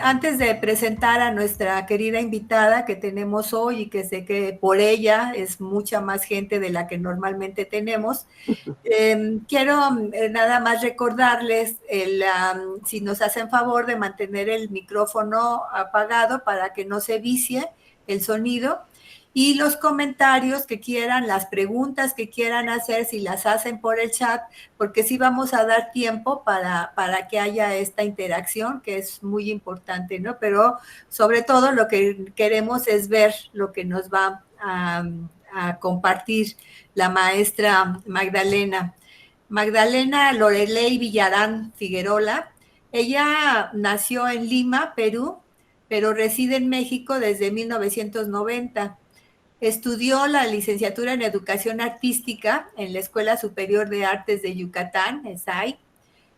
antes de presentar a nuestra querida invitada que tenemos hoy y que sé que por ella es mucha más gente de la que normalmente tenemos, quiero nada más recordarles si nos hacen favor de mantener el micrófono apagado para que no se vicie el sonido, y los comentarios que quieran, las preguntas que quieran hacer, si las hacen por el chat, porque sí vamos a dar tiempo para que haya esta interacción, que es muy importante, ¿no? Pero sobre todo lo que queremos es ver lo que nos va a compartir la maestra Magdalena. Magdalena Loreley Villarán Figuerola. Ella nació en Lima, Perú, pero reside en México desde 1990. Estudió la licenciatura en Educación Artística en la Escuela Superior de Artes de Yucatán, ESAI,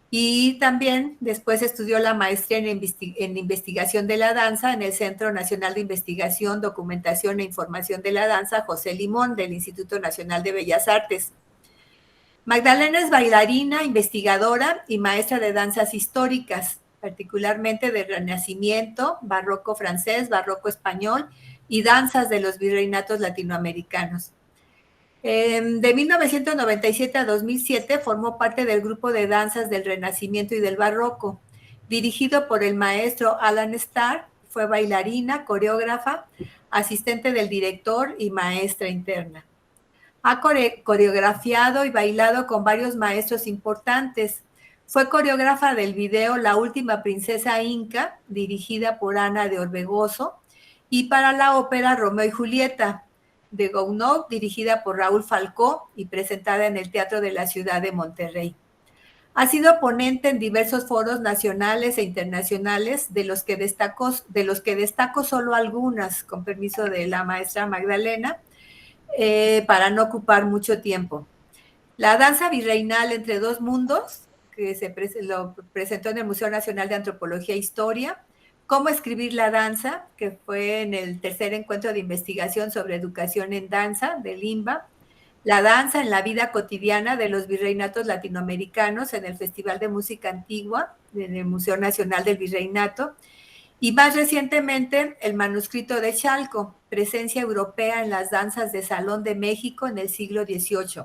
y también después estudió la maestría en Investigación de la Danza en el Centro Nacional de Investigación, Documentación e Información de la Danza José Limón del Instituto Nacional de Bellas Artes. Magdalena es bailarina, investigadora y maestra de danzas históricas, particularmente de Renacimiento, barroco francés, barroco español y danzas de los virreinatos latinoamericanos. De 1997 a 2007 formó parte del grupo de danzas del Renacimiento y del Barroco, dirigido por el maestro Alan Starr. Fue bailarina, coreógrafa, asistente del director y maestra interna. Ha coreografiado y bailado con varios maestros importantes. Fue coreógrafa del video La Última Princesa Inca, dirigida por Ana de Orbegoso, y para la ópera Romeo y Julieta, de Gounod, dirigida por Raúl Falcó y presentada en el Teatro de la Ciudad de Monterrey. Ha sido ponente en diversos foros nacionales e internacionales, de los que destaco solo algunas, con permiso de la maestra Magdalena, para no ocupar mucho tiempo. La danza virreinal Entre Dos Mundos, que lo presentó en el Museo Nacional de Antropología e Historia. Cómo escribir la danza, que fue en el tercer encuentro de investigación sobre educación en danza del INBA. La danza en la vida cotidiana de los virreinatos latinoamericanos en el Festival de Música Antigua en el Museo Nacional del Virreinato. Y más recientemente, el manuscrito de Chalco, presencia europea en las danzas de salón de México en el siglo XVIII.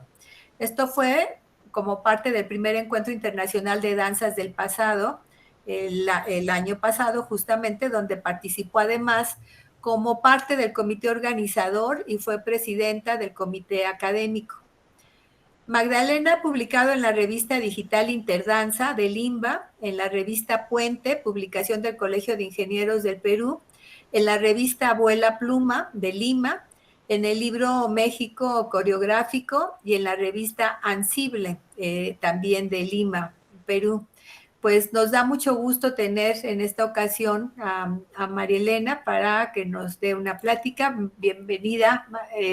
Esto fue como parte del primer encuentro internacional de danzas del pasado, el año pasado justamente, donde participó además como parte del comité organizador y fue presidenta del comité académico. Magdalena ha publicado en la revista digital Interdanza del INBA, en la revista Puente, publicación del Colegio de Ingenieros del Perú, en la revista Abuela Pluma de Lima, en el libro México Coreográfico y en la revista Ansible, también de Lima, Perú. Pues nos da mucho gusto tener en esta ocasión a María Elena para que nos dé una plática. Bienvenida,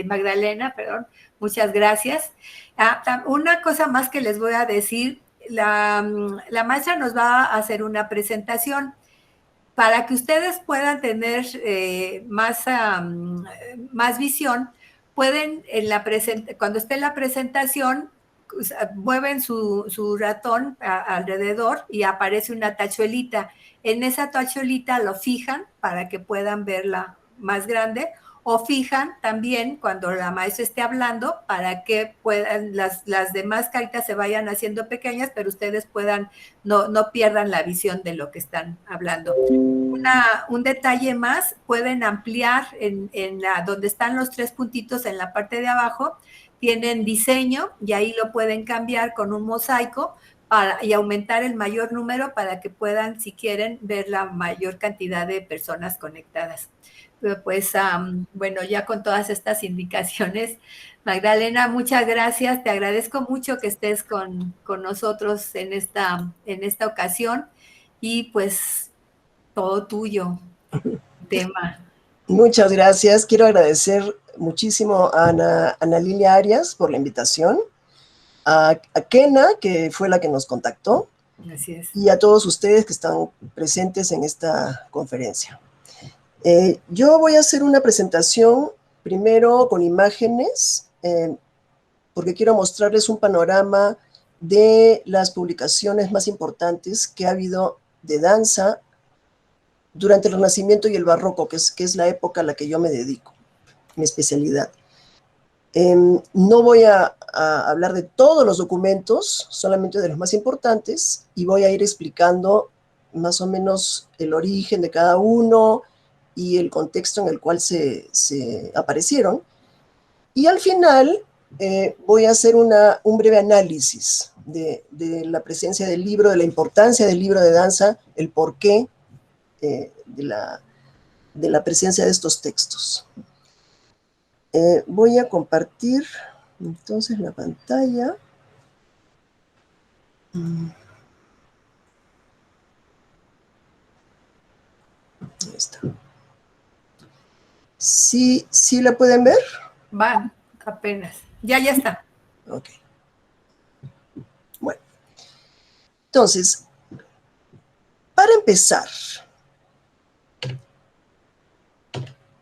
Magdalena, perdón, muchas gracias. Una cosa más que les voy a decir, la maestra nos va a hacer una presentación para que ustedes puedan tener más visión. Pueden, cuando esté en la presentación, mueven su ratón alrededor y aparece una tachuelita. En esa tachuelita lo fijan para que puedan verla más grande, o fijan también cuando la maestra esté hablando para que puedan las demás caritas se vayan haciendo pequeñas, pero ustedes puedan, no pierdan la visión de lo que están hablando. Un detalle más, pueden ampliar donde están los tres puntitos en la parte de abajo, tienen diseño y ahí lo pueden cambiar con un mosaico y aumentar el mayor número para que puedan, si quieren, ver la mayor cantidad de personas conectadas. Pues bueno, ya con todas estas indicaciones, Magdalena, muchas gracias. Te agradezco mucho que estés con nosotros en esta ocasión y pues todo tuyo, tema. Muchas gracias. Quiero agradecer muchísimo a Ana Lilia Arias por la invitación, a Kena, que fue la que nos contactó, Así es. Y a todos ustedes que están presentes en esta conferencia. Yo voy a hacer una presentación primero con imágenes, porque quiero mostrarles un panorama de las publicaciones más importantes que ha habido de danza durante el Renacimiento y el Barroco, que es la época a la que yo me dedico, mi especialidad. No voy a hablar de todos los documentos, solamente de los más importantes, y voy a ir explicando más o menos el origen de cada uno y el contexto en el cual se aparecieron. Y al final voy a hacer un breve análisis de la presencia del libro, de la importancia del libro de danza, el porqué de la presencia de estos textos. Voy a compartir entonces la pantalla. Ahí está. ¿Sí la pueden ver? Va, apenas. Ya está. Ok. Bueno. Entonces, para empezar,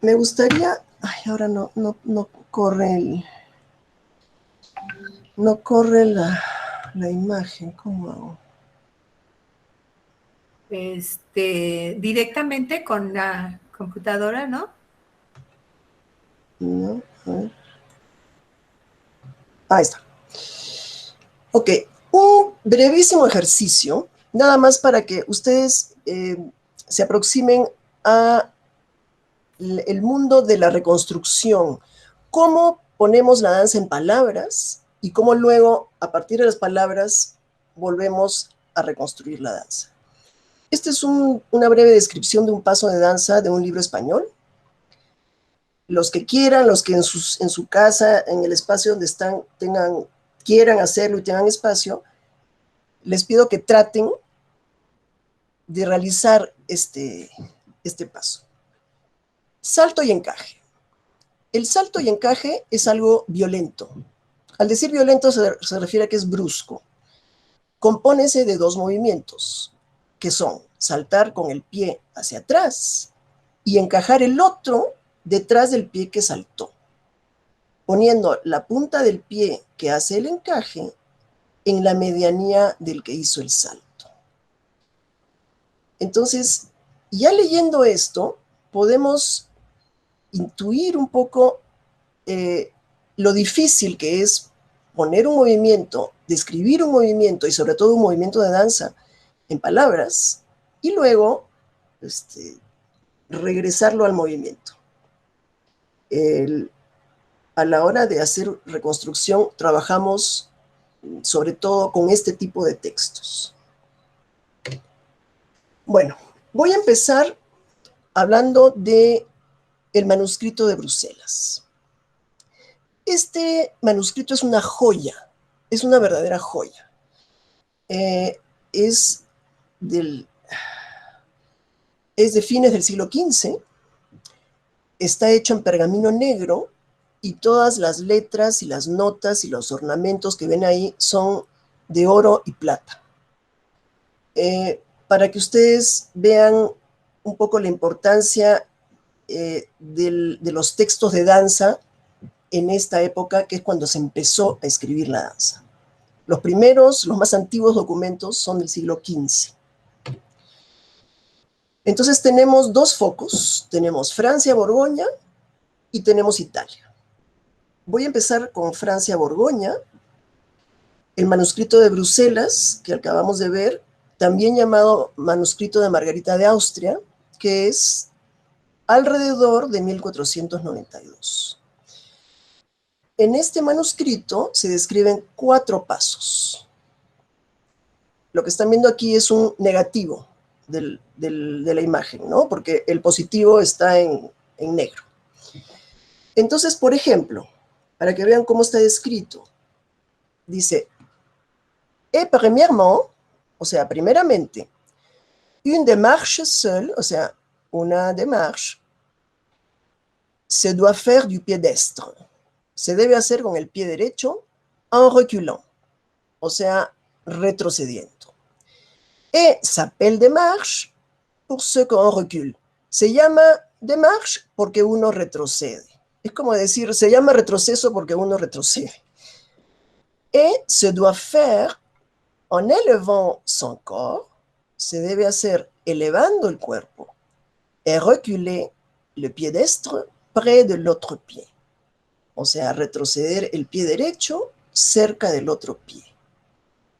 me gustaría... Ay, ahora no corre no corre la imagen. ¿Cómo hago? Directamente con la computadora, ¿no? No, a ver. Ahí está. Ok, un brevísimo ejercicio, nada más para que ustedes se aproximen a el mundo de la reconstrucción. Cómo ponemos la danza en palabras y cómo luego, a partir de las palabras, volvemos a reconstruir la danza. Esta es una breve descripción de un paso de danza de un libro español. Los que quieran, los que en su casa, en el espacio donde están, quieran hacerlo y tengan espacio, les pido que traten de realizar este paso. Salto y encaje. El salto y encaje es algo violento. Al decir violento se refiere a que es brusco. Compónese de dos movimientos, que son saltar con el pie hacia atrás y encajar el otro detrás del pie que saltó, poniendo la punta del pie que hace el encaje en la medianía del que hizo el salto. Entonces, ya leyendo esto, podemos intuir un poco lo difícil que es poner un movimiento, describir un movimiento y sobre todo un movimiento de danza en palabras y luego regresarlo al movimiento. A la hora de hacer reconstrucción trabajamos sobre todo con este tipo de textos. Bueno, voy a empezar hablando de el manuscrito de Bruselas. Este manuscrito es una joya, es una verdadera joya. Es de fines del siglo XV, está hecho en pergamino negro y todas las letras y las notas y los ornamentos que ven ahí son de oro y plata. Para que ustedes vean un poco la importancia de los textos de danza en esta época, que es cuando se empezó a escribir la danza. Los primeros, los más antiguos documentos son del siglo XV. Entonces tenemos dos focos, tenemos Francia-Borgoña y tenemos Italia. Voy a empezar con Francia-Borgoña, el manuscrito de Bruselas, que acabamos de ver, también llamado manuscrito de Margarita de Austria, que es alrededor de 1492. En este manuscrito se describen 4 pasos. Lo que están viendo aquí es un negativo de la imagen, ¿no? Porque el positivo está en negro. Entonces, por ejemplo, para que vean cómo está descrito, dice, et premièrement, o sea, primeramente, une démarche seule, o sea, una démarche, se doit faire du pied destre. Se debe hacer con el pie derecho en reculant, o sea, retrocediendo. Et s'appelle démarche pour ceux qu'on recule. Se llama démarche porque uno retrocede. Es como decir, se llama retroceso porque uno retrocede. Et se doit faire en élevant son corps, se debe hacer elevando el cuerpo, et reculer le pied destre près de l'autre pied. O sea, retroceder el pie derecho cerca del otro pie.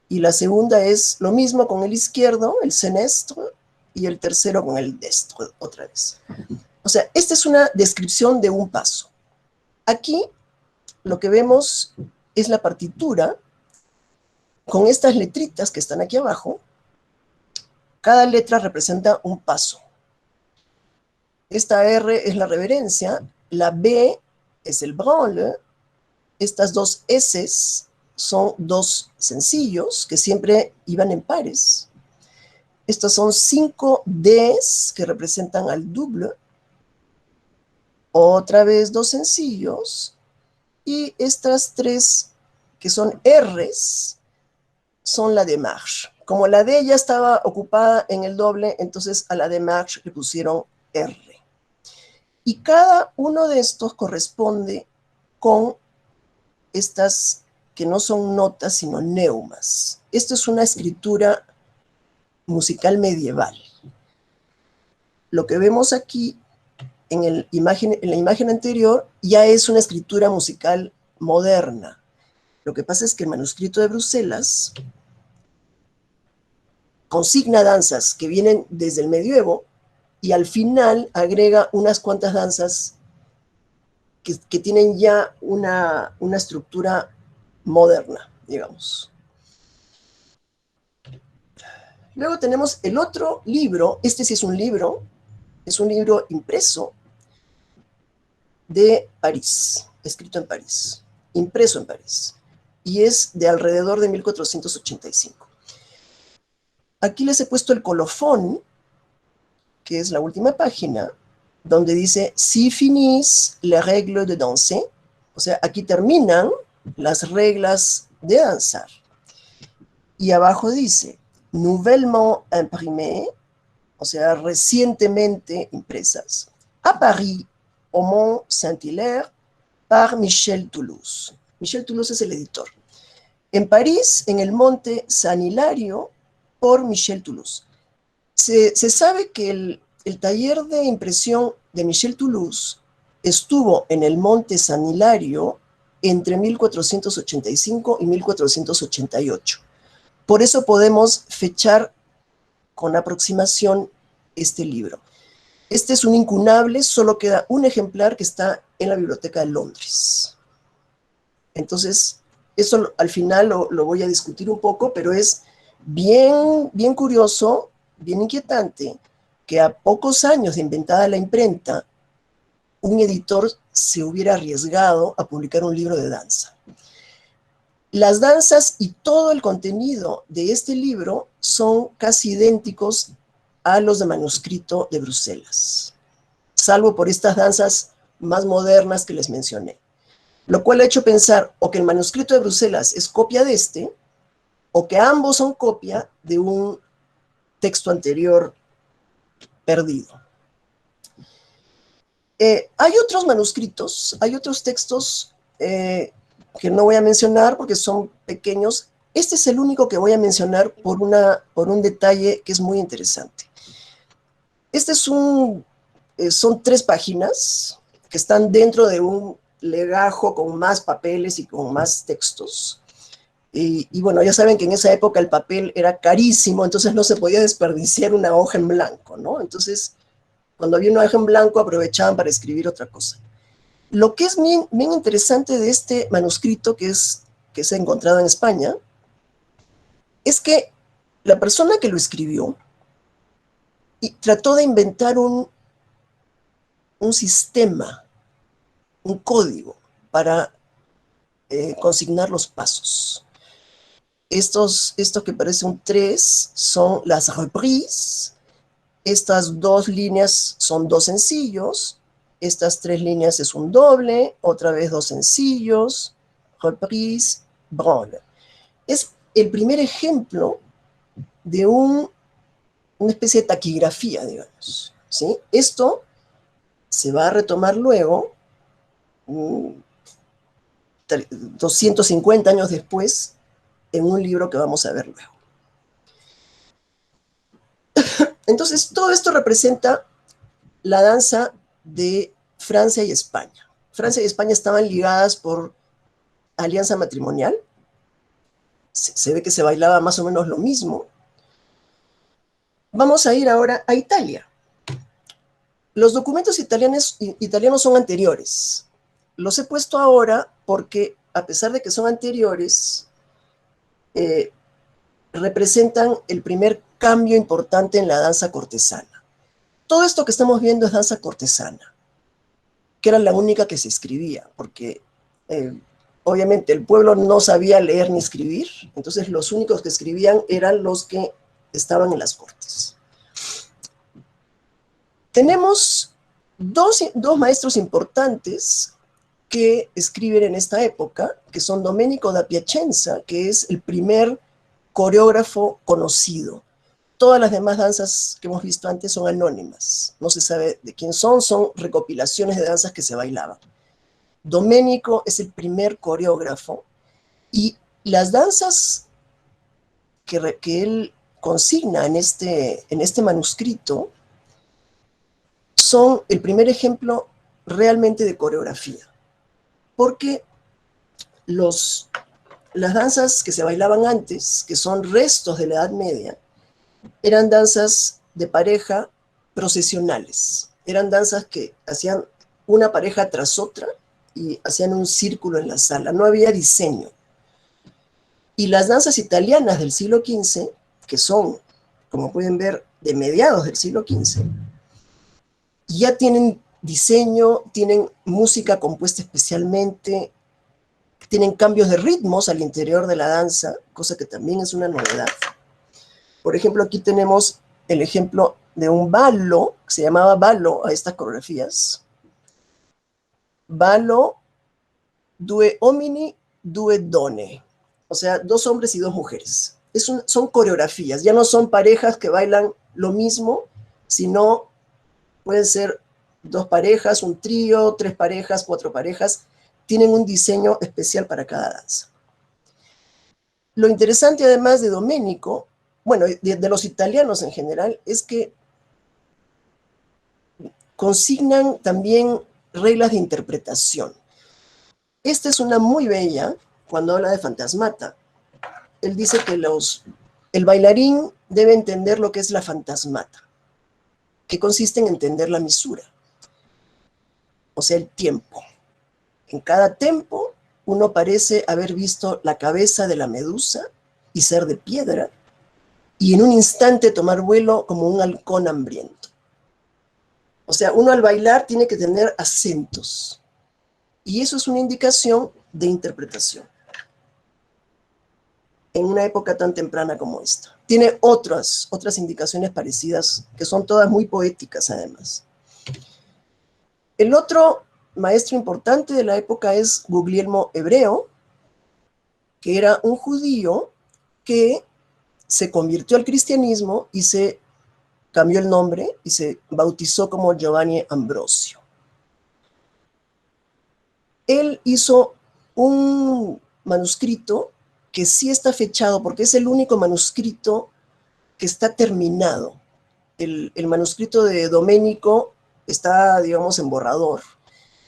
Y la segunda es lo mismo con el izquierdo, el senestre, y el tercero con el destro, otra vez. O sea, esta es una descripción de un paso. Aquí lo que vemos es la partitura con estas letritas que están aquí abajo. Cada letra representa un paso. Esta R es la reverencia, la B es el branle, estas dos S son dos sencillos que siempre iban en pares. Estos son 5 Ds que representan al double. Otra vez dos sencillos. Y estas 3 que son Rs son la démarche. Como la D ya estaba ocupada en el doble, entonces a la démarche le pusieron R. Y cada uno de estos corresponde con estas que no son notas, sino neumas. Esto es una escritura musical medieval. Lo que vemos aquí en la imagen anterior ya es una escritura musical moderna. Lo que pasa es que el manuscrito de Bruselas consigna danzas que vienen desde el medioevo y al final agrega unas cuantas danzas que tienen ya una estructura moderna, digamos. Luego tenemos el otro libro, este sí es un libro impreso de París, escrito en París, impreso en París, y es de alrededor de 1485. Aquí les he puesto el colofón, que es la última página, donde dice, si finissent les règles de danser, o sea, aquí terminan las reglas de danzar. Y abajo dice, nouvellement imprimées, o sea, recientemente impresas, a París, au Mont Saint-Hilaire, par Michel Toulouse. Michel Toulouse es el editor. En París, en el Monte San Hilario, por Michel Toulouse. Se sabe que el taller de impresión de Michel Toulouse estuvo en el Monte San Hilario entre 1485 y 1488. Por eso podemos fechar con aproximación este libro. Este es un incunable, solo queda un ejemplar que está en la Biblioteca de Londres. Entonces, eso al final lo voy a discutir un poco, pero es bien curioso, bien inquietante, que a pocos años de inventada la imprenta, un editor se hubiera arriesgado a publicar un libro de danza. Las danzas y todo el contenido de este libro son casi idénticos a los de manuscrito de Bruselas, salvo por estas danzas más modernas que les mencioné. Lo cual ha hecho pensar o que el manuscrito de Bruselas es copia de este, o que ambos son copia de un texto anterior perdido. Hay otros manuscritos, hay otros textos que no voy a mencionar porque son pequeños. Este es el único que voy a mencionar por un detalle que es muy interesante. Este son 3 páginas que están dentro de un legajo con más papeles y con más textos. Y bueno, ya saben que en esa época el papel era carísimo, entonces no se podía desperdiciar una hoja en blanco, ¿no? Entonces, cuando había una hoja en blanco, aprovechaban para escribir otra cosa. Lo que es bien interesante de este manuscrito que se ha encontrado en España, es que la persona que lo escribió trató de inventar un sistema, un código para consignar los pasos. Estos que parecen un 3 son las reprises. Estas 2 líneas son 2 sencillos. Estas 3 líneas es un doble. Otra vez 2 sencillos. Reprise, branle. Es el primer ejemplo de una especie de taquigrafía, digamos, ¿sí? Esto se va a retomar luego, 250 años después, en un libro que vamos a ver luego. Entonces, todo esto representa la danza de Francia y España. Francia y España estaban ligadas por alianza matrimonial. Se ve que se bailaba más o menos lo mismo. Vamos a ir ahora a Italia. Los documentos italianos son anteriores. Los he puesto ahora porque, a pesar de que son anteriores, representan el primer cambio importante en la danza cortesana. Todo esto que estamos viendo es danza cortesana, que era la única que se escribía, porque obviamente el pueblo no sabía leer ni escribir, entonces los únicos que escribían eran los que estaban en las cortes. Tenemos dos maestros importantes que escriben en esta época, que son Domenico da Piacenza, que es el primer coreógrafo conocido. Todas las demás danzas que hemos visto antes son anónimas, no se sabe de quién son recopilaciones de danzas que se bailaban. Domenico es el primer coreógrafo y las danzas que él consigna en este manuscrito son el primer ejemplo realmente de coreografía, porque las danzas que se bailaban antes, que son restos de la Edad Media, eran danzas de pareja procesionales, eran danzas que hacían una pareja tras otra y hacían un círculo en la sala, no había diseño. Y las danzas italianas del siglo XV, que son, como pueden ver, de mediados del siglo XV, ya tienen diseño, tienen música compuesta especialmente, tienen cambios de ritmos al interior de la danza, cosa que también es una novedad. Por ejemplo, aquí tenemos el ejemplo de un ballo, que se llamaba ballo a estas coreografías. Ballo due uomini, due donne. O sea, 2 hombres y 2 mujeres. Son coreografías, ya no son parejas que bailan lo mismo, sino pueden ser 2 parejas, un trío, 3 parejas, 4 parejas. Tienen un diseño especial para cada danza. Lo interesante además de Domenico, bueno, de los italianos en general, es que consignan también reglas de interpretación. Esta es una muy bella, cuando habla de fantasmata. Él dice que el bailarín debe entender lo que es la fantasmata, que consiste en entender la misura, o sea, el tiempo. En cada tempo, uno parece haber visto la cabeza de la medusa y ser de piedra, y en un instante tomar vuelo como un halcón hambriento. O sea, uno al bailar tiene que tener acentos, y eso es una indicación de interpretación en una época tan temprana como esta. Tiene otras indicaciones parecidas, que son todas muy poéticas además. El otro maestro importante de la época es Guglielmo Hebreo, que era un judío que se convirtió al cristianismo y se cambió el nombre y se bautizó como Giovanni Ambrosio. Él hizo un manuscrito que sí está fechado, porque es el único manuscrito que está terminado. El manuscrito de Domenico está, digamos, en borrador.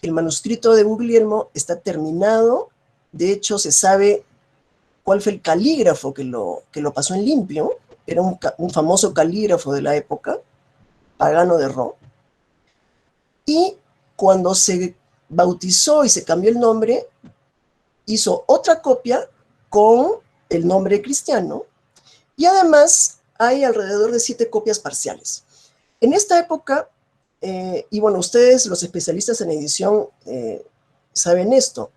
El manuscrito de Guglielmo está terminado. De hecho, se sabe cuál fue el calígrafo que lo pasó en limpio. Era un famoso calígrafo de la época, Pagano de Rho. Y cuando se bautizó y se cambió el nombre, hizo otra copia con el nombre cristiano, y además hay alrededor de 7 copias parciales. En esta época, y bueno, ustedes, los especialistas en edición, saben esto,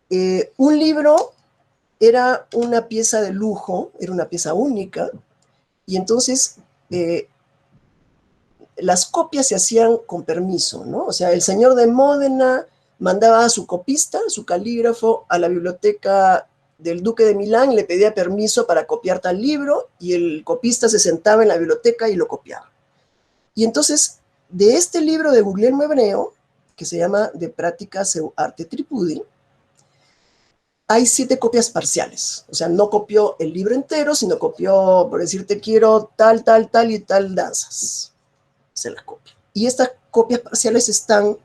un libro era una pieza de lujo, era una pieza única, y entonces las copias se hacían con permiso, ¿no? O sea, el señor de Módena mandaba a su copista, su calígrafo, a la biblioteca del duque de Milán, le pedía permiso para copiar tal libro, y el copista se sentaba en la biblioteca y lo copiaba. Y entonces, de este libro de Guglielmo Hebreo, que se llama De Pratica Seu Arte Tripudi, hay 7 copias parciales. O sea, no copió el libro entero, sino copió, por decirte, quiero tal, tal, tal y tal danzas. Se las copia. y estas copias parciales están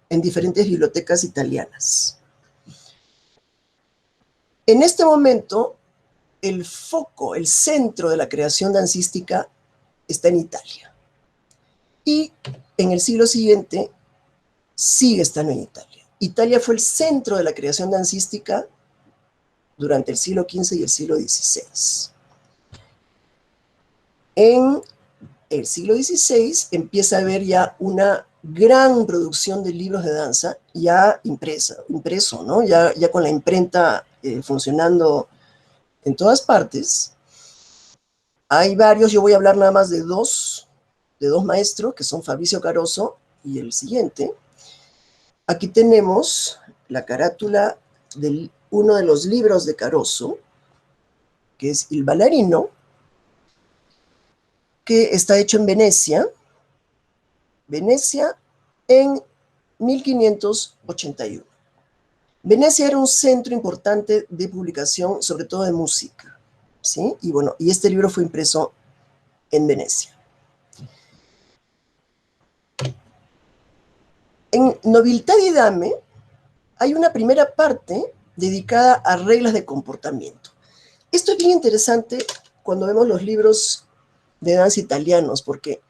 en diferentes bibliotecas italianas. En este momento, el foco, el centro de la creación dancística está en Italia. Y en el siglo siguiente sigue estando en Italia. Italia fue el centro de la creación dancística durante el siglo XV y el siglo XVI. En el siglo XVI empieza a haber ya una gran producción de libros de danza, ya impreso, ¿no? Ya con la imprenta funcionando en todas partes. Hay varios, yo voy a hablar nada más de dos maestros, que son Fabrizio Caroso y el siguiente. Aquí tenemos la carátula de uno de los libros de Caroso, que es Il Ballerino, que está hecho en Venecia en 1581. Venecia era un centro importante de publicación, sobre todo de música, ¿sí? Y bueno, y este libro fue impreso en Venecia. En Nobiltadi Dame hay una primera parte dedicada a reglas de comportamiento. Esto es bien interesante cuando vemos los libros de danza italianos, porque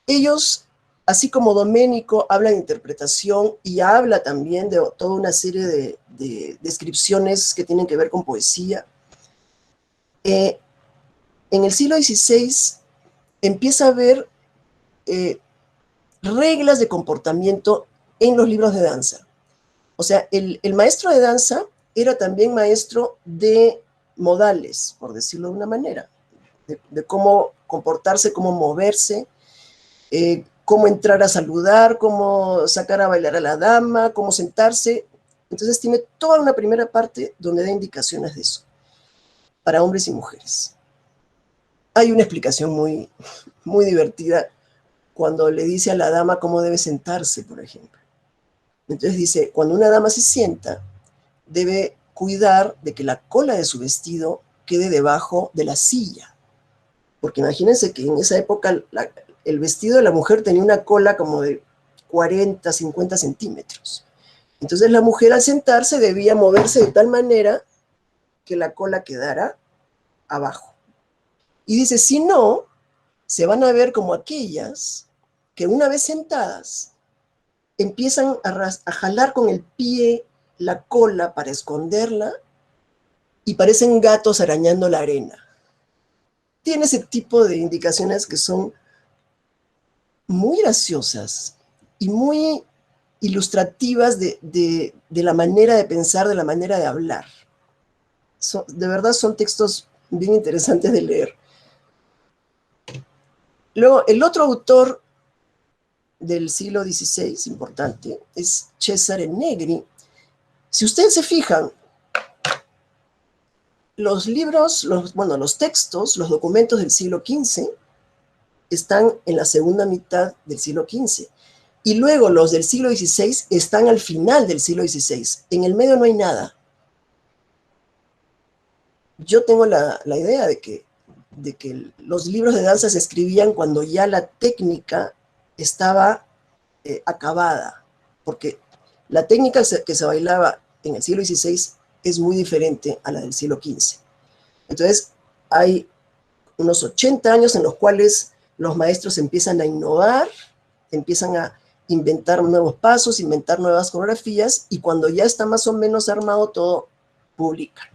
ellos, así como Domenico, habla de interpretación y habla también de toda una serie de descripciones que tienen que ver con poesía. En el siglo XVI empieza a haber reglas de comportamiento en los libros de danza. O sea, el maestro de danza era también maestro de modales, por decirlo de una manera, de cómo comportarse, cómo moverse, cómo entrar a saludar, cómo sacar a bailar a la dama, cómo sentarse. Entonces tiene toda una primera parte donde da indicaciones de eso, para hombres y mujeres. Hay una explicación muy, muy divertida cuando le dice a la dama cómo debe sentarse, por ejemplo. Entonces dice, cuando una dama se sienta, debe cuidar de que la cola de su vestido quede debajo de la silla. Porque imagínense que en esa época el vestido de la mujer tenía una cola como de 40, 50 centímetros. Entonces la mujer al sentarse debía moverse de tal manera que la cola quedara abajo. Y dice, si no, se van a ver como aquellas que una vez sentadas empiezan a jalar con el pie la cola para esconderla y parecen gatos arañando la arena. Tiene ese tipo de indicaciones que son muy graciosas y muy ilustrativas de la manera de pensar, de la manera de hablar. De verdad son textos bien interesantes de leer. Luego, el otro autor del siglo XVI, importante, es Cesare Negri. Si ustedes se fijan, los libros, los textos, los documentos del siglo XV están en la segunda mitad del siglo XV. Y luego los del siglo XVI están al final del siglo XVI. En el medio no hay nada. Yo tengo la idea de que los libros de danza se escribían cuando ya la técnica estaba acabada, porque la técnica que se bailaba en el siglo XVI es muy diferente a la del siglo XV. Entonces, hay unos 80 años en los cuales los maestros empiezan a innovar, empiezan a inventar nuevos pasos, inventar nuevas coreografías, y cuando ya está más o menos armado todo, publican.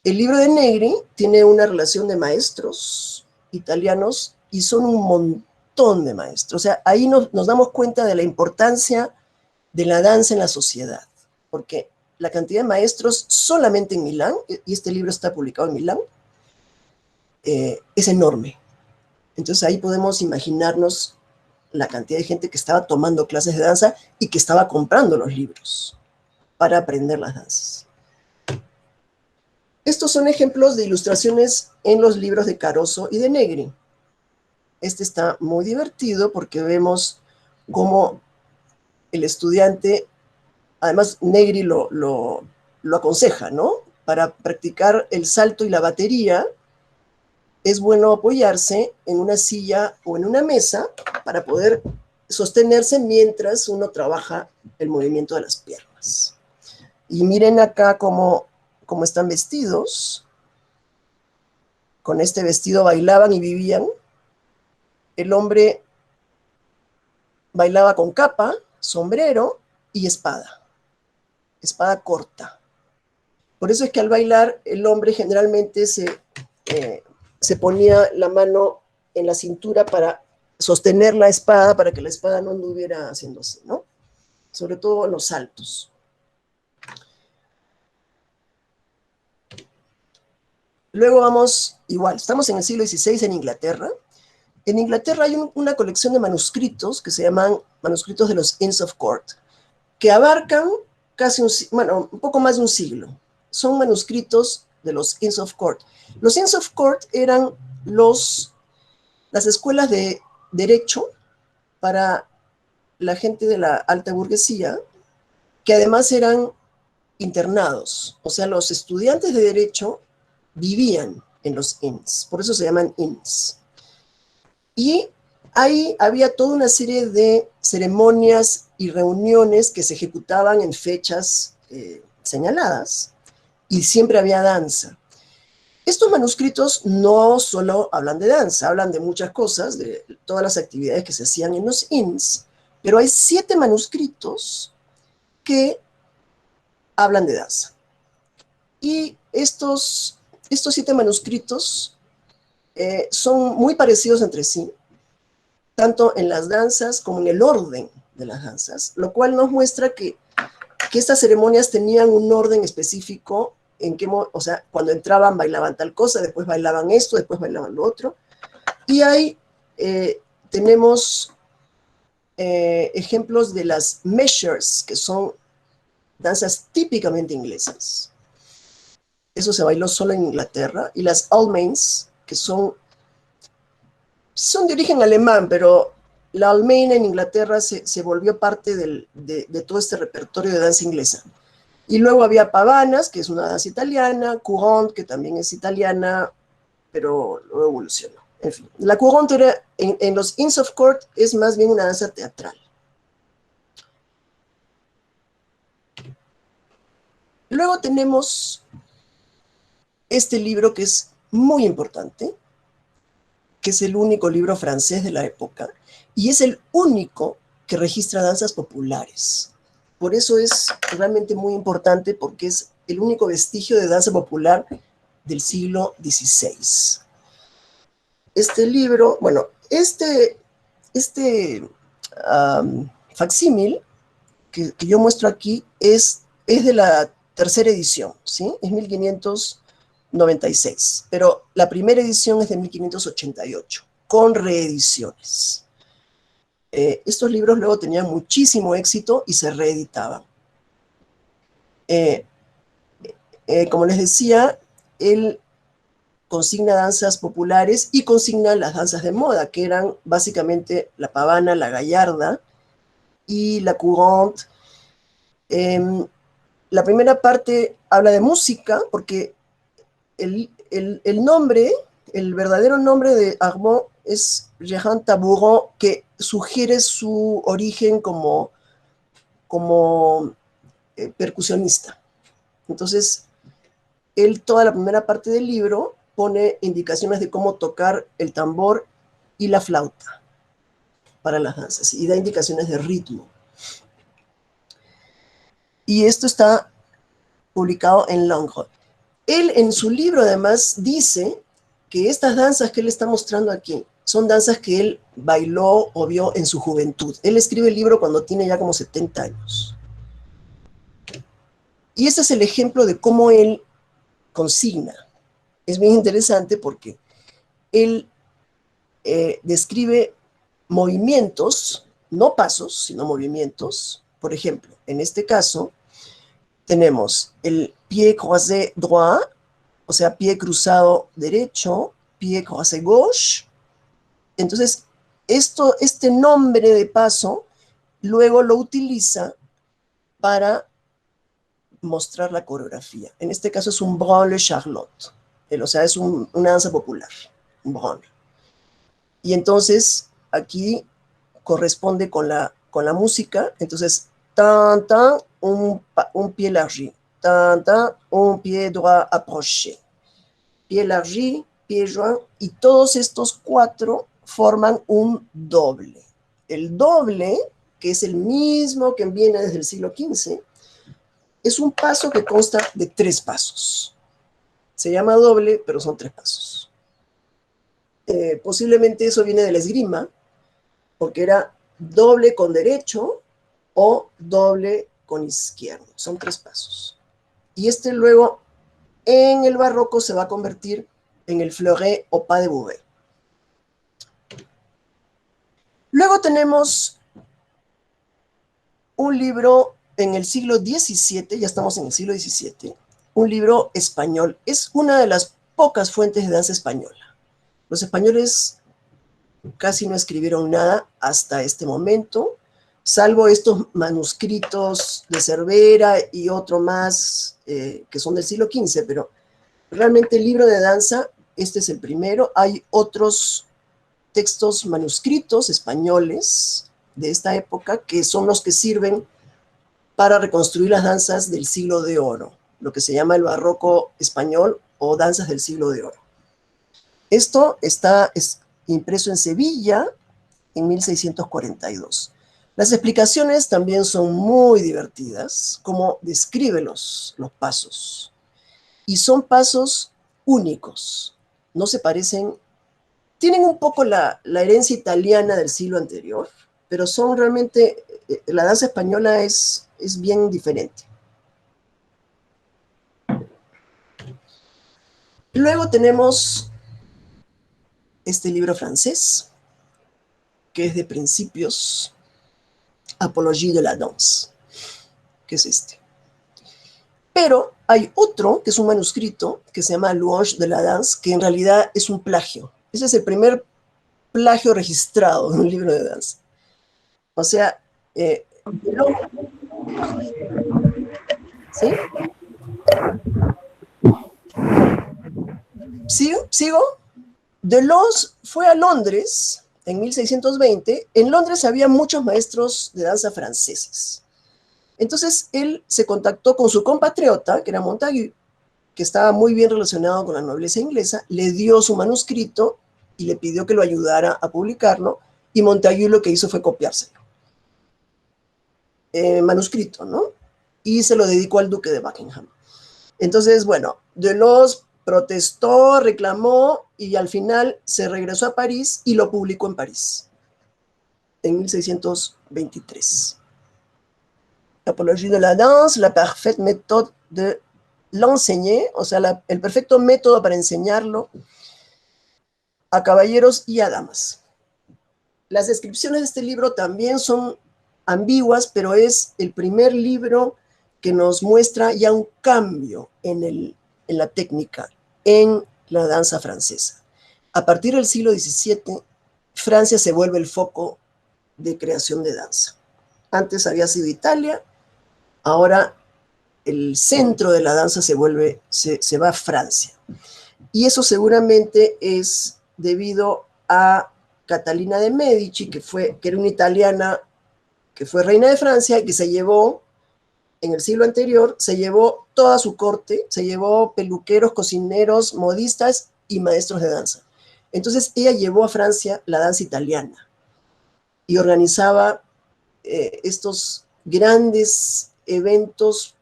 El libro de Negri tiene una relación de maestros italianos y son un montón de maestros. O sea, ahí nos damos cuenta de la importancia de la danza en la sociedad, porque la cantidad de maestros solamente en Milán, y este libro está publicado en Milán, es enorme. Entonces ahí podemos imaginarnos la cantidad de gente que estaba tomando clases de danza y que estaba comprando los libros para aprender las danzas. Estos son ejemplos de ilustraciones en los libros de Caroso y de Negri. Este está muy divertido porque vemos cómo el estudiante, además Negri lo aconseja, ¿no? Para practicar el salto y la batería, es bueno apoyarse en una silla o en una mesa para poder sostenerse mientras uno trabaja el movimiento de las piernas. Y miren acá cómo están vestidos. Con este vestido bailaban y vivían. El hombre bailaba con capa, sombrero y espada corta. Por eso es que al bailar el hombre generalmente se ponía la mano en la cintura para sostener la espada, para que la espada no anduviera haciéndose, ¿no? Sobre todo en los saltos. Luego vamos, igual, estamos en el siglo XVI en Inglaterra. En Inglaterra hay una colección de manuscritos que se llaman manuscritos de los Inns of Court, que abarcan casi un poco más de un siglo. Son manuscritos de los Inns of Court. Los Inns of Court eran las escuelas de derecho para la gente de la alta burguesía, que además eran internados. O sea, los estudiantes de derecho vivían en los inns, por eso se llaman inns. Y ahí había toda una serie de ceremonias y reuniones que se ejecutaban en fechas señaladas, y siempre había danza. Estos manuscritos no solo hablan de danza, hablan de muchas cosas, de todas las actividades que se hacían en los inns, pero hay 7 manuscritos que hablan de danza. Y estos 7 manuscritos son muy parecidos entre sí, tanto en las danzas como en el orden de las danzas, lo cual nos muestra que estas ceremonias tenían un orden específico, o sea, cuando entraban bailaban tal cosa, después bailaban esto, después bailaban lo otro. Y ahí tenemos ejemplos de las measures, que son danzas típicamente inglesas. Eso se bailó solo en Inglaterra. Y las Almains, que son de origen alemán, pero la Almaina en Inglaterra se volvió parte de todo este repertorio de danza inglesa. Y luego había pavanas, que es una danza italiana, courante, que también es italiana, pero luego evolucionó. En fin, la courante era, en los Inns of Court es más bien una danza teatral. Luego tenemos este libro que es muy importante, que es el único libro francés de la época, y es el único que registra danzas populares. Por eso es realmente muy importante, porque es el único vestigio de danza popular del siglo XVI. Este libro, bueno, este facsímil que yo muestro aquí es de la tercera edición, ¿sí? Es 1596, pero la primera edición es de 1588, con reediciones. Estos libros luego tenían muchísimo éxito y se reeditaban. Como les decía, él consigna danzas populares y consigna las danzas de moda, que eran básicamente la pavana, la gallarda y la courante. La primera parte habla de música, porque el nombre, el verdadero nombre de Armand es Gérard Tabouron, que sugiere su origen como percusionista. Entonces, él toda la primera parte del libro pone indicaciones de cómo tocar el tambor y la flauta para las danzas, y da indicaciones de ritmo. Y esto está publicado en Longhorn. Él en su libro además dice que estas danzas que él está mostrando aquí son danzas que él bailó o vio en su juventud. Él escribe el libro cuando tiene ya como 70 años. Y este es el ejemplo de cómo él consigna. Es bien interesante porque él describe movimientos, no pasos, sino movimientos. Por ejemplo, en este caso, tenemos el pied croisé droit, o sea, pie cruzado derecho, pied croisé gauche. Entonces, este nombre de paso, luego lo utiliza para mostrar la coreografía. En este caso es un branle charlotte, o sea, es una danza popular. Brun. Y entonces aquí corresponde con la música. Entonces, tan, tan, un pied élargi. Tan, tan, un pied droit approché. Pied élargi, pied joint, y todos estos cuatro forman un doble. El doble, que es el mismo que viene desde el siglo XV, es un paso que consta de 3 pasos. Se llama doble, pero son 3 pasos. Posiblemente eso viene de la esgrima, porque era doble con derecho o doble con izquierdo. Son 3 pasos. Y este luego, en el barroco, se va a convertir en el fleuret o pas de Beauvais. Luego tenemos un libro en el siglo XVII, ya estamos en el siglo XVII, un libro español. Es una de las pocas fuentes de danza española. Los españoles casi no escribieron nada hasta este momento, salvo estos manuscritos de Cervera y otro más que son del siglo XV, pero realmente el libro de danza, este es el primero. Hay otros textos manuscritos españoles de esta época que son los que sirven para reconstruir las danzas del siglo de oro, lo que se llama el barroco español o danzas del siglo de oro. Esto está impreso en Sevilla en 1642. Las explicaciones también son muy divertidas, como describe los pasos. Y son pasos únicos, no se parecen, tienen un poco la herencia italiana del siglo anterior, pero son realmente, la danza española es bien diferente. Luego tenemos este libro francés, que es de principios, Apologie de la danse, que es este. Pero hay otro, que es un manuscrito, que se llama Louange de la danse, que en realidad es un plagio. Ese es el primer plagio registrado en un libro de danza. O sea, ¿sí? ¿Sigo? Deleuze fue a Londres en 1620. En Londres había muchos maestros de danza franceses. Entonces él se contactó con su compatriota, que era Montagu, que estaba muy bien relacionado con la nobleza inglesa, le dio su manuscrito y le pidió que lo ayudara a publicarlo, y Montagu lo que hizo fue copiárselo. Manuscrito, ¿no? Y se lo dedicó al duque de Buckingham. Entonces, bueno, Deleuze protestó, reclamó, y al final se regresó a París y lo publicó en París, en 1623. Apologie de la danse, la parfaite méthode de l'enseigner, o sea, el perfecto método para enseñarlo a caballeros y a damas. Las descripciones de este libro también son ambiguas, pero es el primer libro que nos muestra ya un cambio en la técnica, en la danza francesa. A partir del siglo XVII, Francia se vuelve el foco de creación de danza. Antes había sido Italia, ahora el centro de la danza se va a Francia. Y eso seguramente es debido a Catalina de Medici, que era una italiana que fue reina de Francia y que se llevó, en el siglo anterior, se llevó toda su corte, se llevó peluqueros, cocineros, modistas y maestros de danza. Entonces ella llevó a Francia la danza italiana y organizaba estos grandes eventos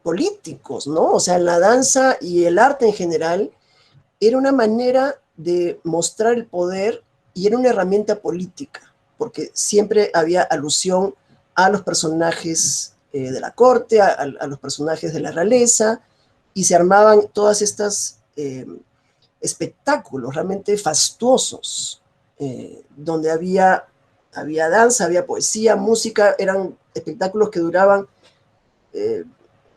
políticos, ¿no? O sea, la danza y el arte en general era una manera de mostrar el poder y era una herramienta política, porque siempre había alusión a los personajes de la corte, a los personajes de la realeza, y se armaban todas estas espectáculos realmente fastuosos, donde había danza, había poesía, música, eran espectáculos que duraban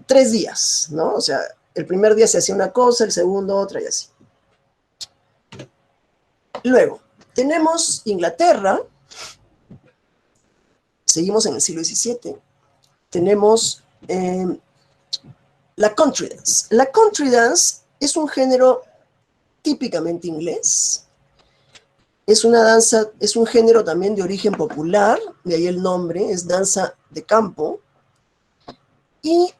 3 días, ¿no? O sea, el primer día se hacía una cosa, el segundo otra y así. Luego, tenemos Inglaterra, seguimos en el siglo XVII, tenemos la country dance. La country dance es un género típicamente inglés. Es una danza, es un género también de origen popular, de ahí el nombre, es danza de campo. Y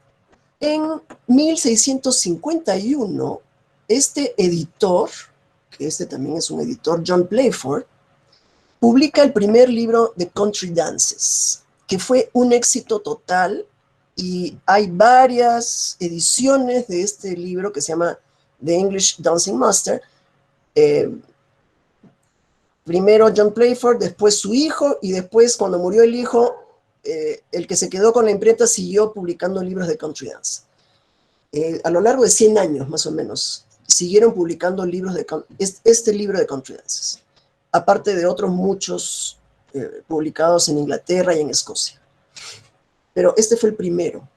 en 1651, este editor, que este también es un editor, John Playford, publica el primer libro de Country Dances, que fue un éxito total, y hay varias ediciones de este libro que se llama The English Dancing Master. Primero John Playford, después su hijo, y después, cuando murió el hijo, el que se quedó con la imprenta siguió publicando libros de country dance. A lo largo de 100 años, más o menos, siguieron publicando libros de este libro de country dances, aparte de otros muchos publicados en Inglaterra y en Escocia. Pero este fue el primero.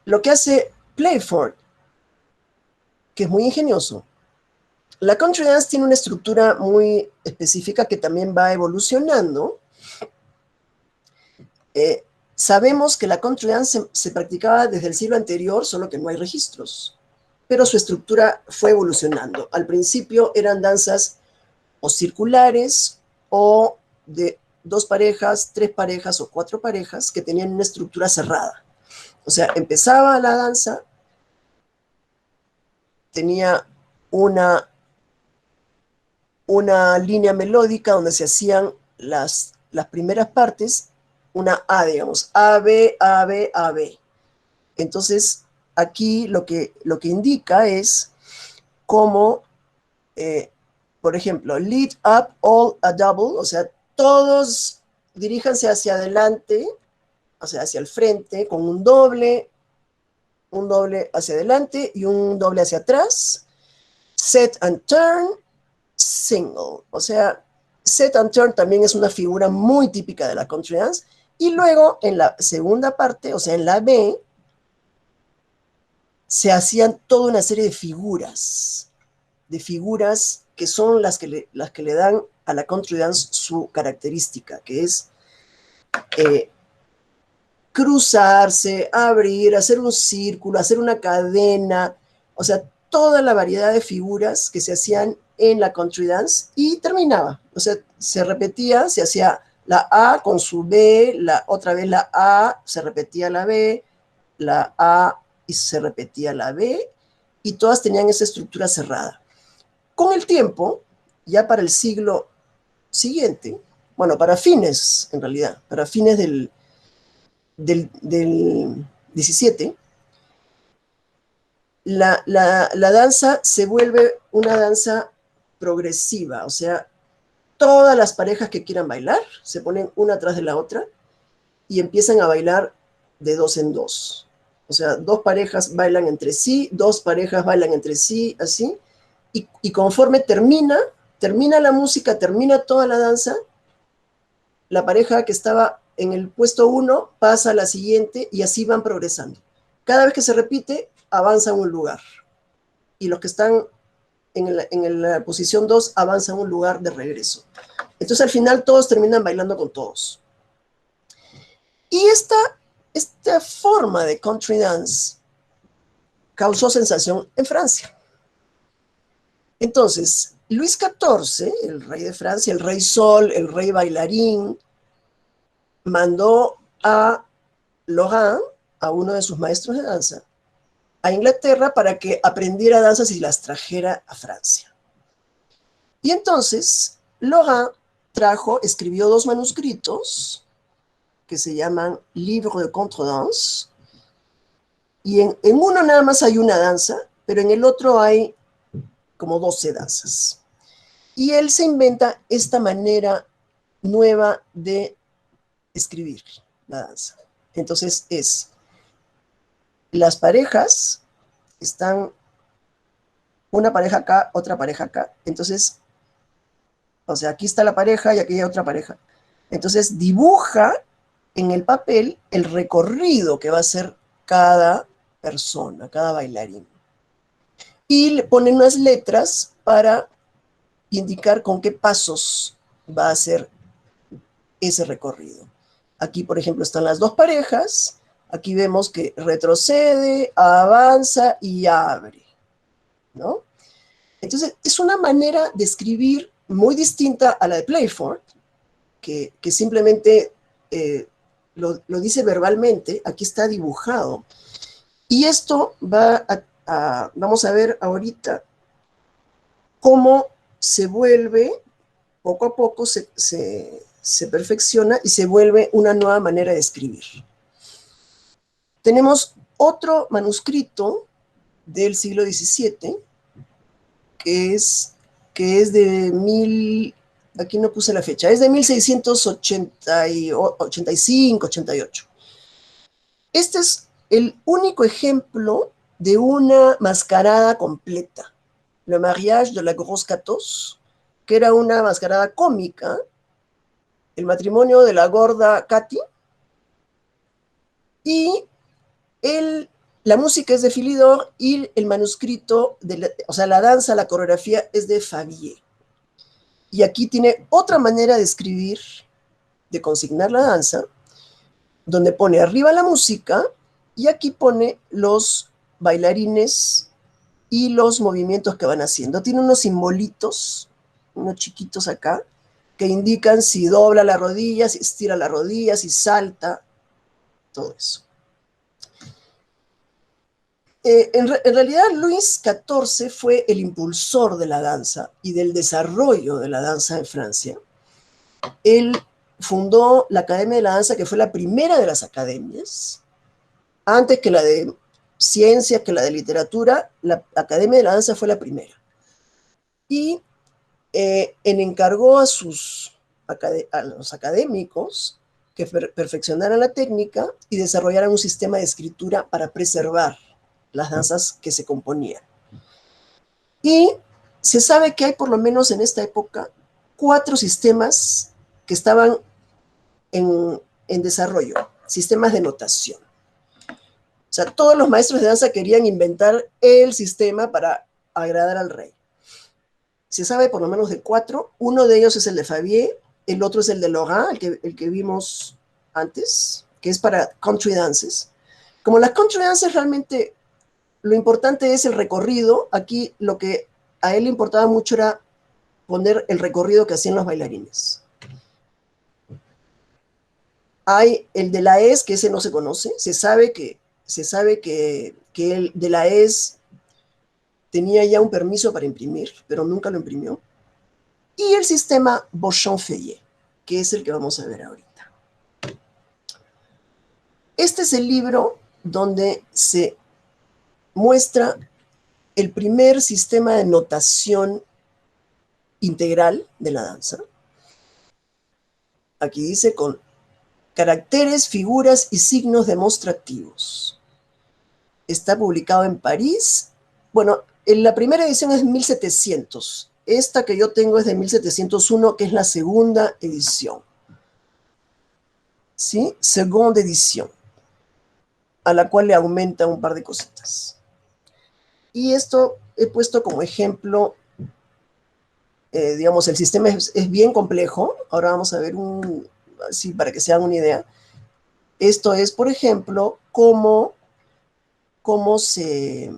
Lo que hace Playford, que es muy ingenioso, la country dance tiene una estructura muy específica que también va evolucionando. Sabemos que la country dance se practicaba desde el siglo anterior, solo que no hay registros, pero su estructura fue evolucionando. Al principio eran danzas o circulares o de 2 parejas, 3 parejas o 4 parejas que tenían una estructura cerrada. O sea, empezaba la danza, tenía una línea melódica donde se hacían las primeras partes, una A, digamos, A, B, A, B, A, B. Entonces, aquí lo que indica es cómo, por ejemplo, lead up all a double, o sea, todos diríjanse hacia adelante, o sea, hacia el frente, con un doble hacia adelante y un doble hacia atrás. Set and turn, single. O sea, set and turn también es una figura muy típica de la country dance. Y luego, en la segunda parte, o sea, en la B, se hacían toda una serie de figuras que son las que le dan a la country dance su característica, que es cruzarse, abrir, hacer un círculo, hacer una cadena, o sea, toda la variedad de figuras que se hacían en la country dance, y terminaba, o sea, se repetía, se hacía la A con su B, otra vez la A, se repetía la B, la A y se repetía la B, y todas tenían esa estructura cerrada. Con el tiempo, ya para el siglo siguiente, bueno, para fines, en realidad, para fines del 17, la danza se vuelve una danza progresiva, o sea, todas las parejas que quieran bailar se ponen una atrás de la otra y empiezan a bailar de 2 en 2. O sea, 2 parejas bailan entre sí, 2 parejas bailan entre sí, así, y conforme termina la música, termina toda la danza, la pareja que estaba en el puesto 1 pasa a la siguiente y así van progresando. Cada vez que se repite, avanzan un lugar. Y los que están en la posición 2 avanzan un lugar de regreso. Entonces, al final, todos terminan bailando con todos. Y esta forma de country dance causó sensación en Francia. Entonces, Luis XIV, el rey de Francia, el rey Sol, el rey bailarín, mandó a Laurent, a uno de sus maestros de danza, a Inglaterra para que aprendiera danzas y las trajera a Francia. Y entonces, Laurent escribió 2 manuscritos que se llaman Livre de Contredanse, y en uno nada más hay una danza, pero en el otro hay como 12 danzas. Y él se inventa esta manera nueva de escribir la danza. Entonces las parejas están una pareja acá, otra pareja acá. Entonces, o sea, aquí está la pareja y aquí hay otra pareja. Entonces dibuja en el papel el recorrido que va a hacer cada persona, cada bailarín. Y le ponen unas letras para indicar con qué pasos va a hacer ese recorrido. Aquí, por ejemplo, están las 2 parejas. Aquí vemos que retrocede, avanza y abre, ¿no? Entonces, es una manera de escribir muy distinta a la de Playford, que simplemente lo dice verbalmente, aquí está dibujado. Y esto vamos a ver ahorita cómo se vuelve, poco a poco se perfecciona y se vuelve una nueva manera de escribir. Tenemos otro manuscrito del siglo XVII, que es aquí no puse la fecha, es de 1685, 88. Este es el único ejemplo de una mascarada completa, Le Mariage de la Grosse Catos, que era una mascarada cómica, el matrimonio de la gorda Katy, y la música es de Philidor y el manuscrito, o sea, la danza, la coreografía es de Favier. Y aquí tiene otra manera de escribir, de consignar la danza, donde pone arriba la música y aquí pone los bailarines y los movimientos que van haciendo. Tiene unos simbolitos, unos chiquitos acá, que indican si dobla la rodilla, si estira la rodilla, si salta, todo eso. En realidad, Luis XIV fue el impulsor de la danza y del desarrollo de la danza en Francia. Él fundó la Academia de la Danza, que fue la primera de las academias, antes que la de ciencias, que la de literatura. La Academia de la Danza fue la primera. Y encargó a los académicos que perfeccionaran la técnica y desarrollaran un sistema de escritura para preservar las danzas que se componían. Y se sabe que hay, por lo menos en esta época, 4 sistemas que estaban en desarrollo, sistemas de notación. O sea, todos los maestros de danza querían inventar el sistema para agradar al rey. Se sabe por lo menos de 4. Uno de ellos es el de Favier, el otro es el de Laurent, el que vimos antes, que es para country dances. Como las country dances realmente lo importante es el recorrido, aquí lo que a él le importaba mucho era poner el recorrido que hacían los bailarines. Hay el de la ES, que ese no se conoce, se sabe que el de la ES tenía ya un permiso para imprimir, pero nunca lo imprimió. Y el sistema Beauchamp-Feuillet, que es el que vamos a ver ahorita. Este es el libro donde se muestra el primer sistema de notación integral de la danza. Aquí dice con caracteres, figuras y signos demostrativos. Está publicado en París. Bueno, la primera edición es 1700. Esta que yo tengo es de 1701, que es la segunda edición. ¿Sí? Segunda edición, a la cual le aumenta un par de cositas. Y esto he puesto como ejemplo, digamos, el sistema es bien complejo. Ahora vamos a ver así para que se hagan una idea. Esto es, por ejemplo, cómo se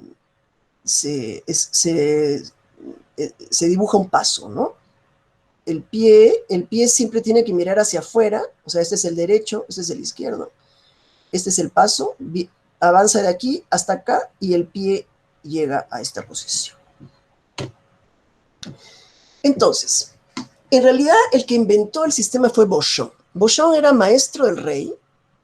dibuja un paso, ¿no? El pie siempre tiene que mirar hacia afuera, o sea, este es el derecho, este es el izquierdo. Este es el paso, avanza de aquí hasta acá y el pie llega a esta posición. Entonces, en realidad el que inventó el sistema fue Beauchamp. Beauchamp era maestro del rey,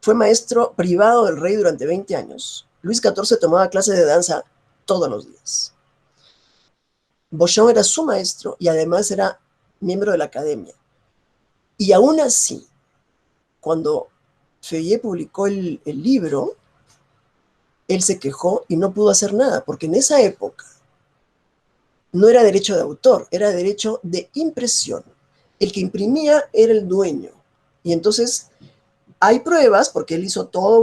fue maestro privado del rey durante 20 años. Luis XIV tomaba clases de danza todos los días. Beauchamp era su maestro y además era miembro de la academia. Y aún así, cuando Feuillet publicó el libro, él se quejó y no pudo hacer nada, porque en esa época no era derecho de autor, era derecho de impresión. El que imprimía era el dueño. Y entonces hay pruebas, porque él hizo todas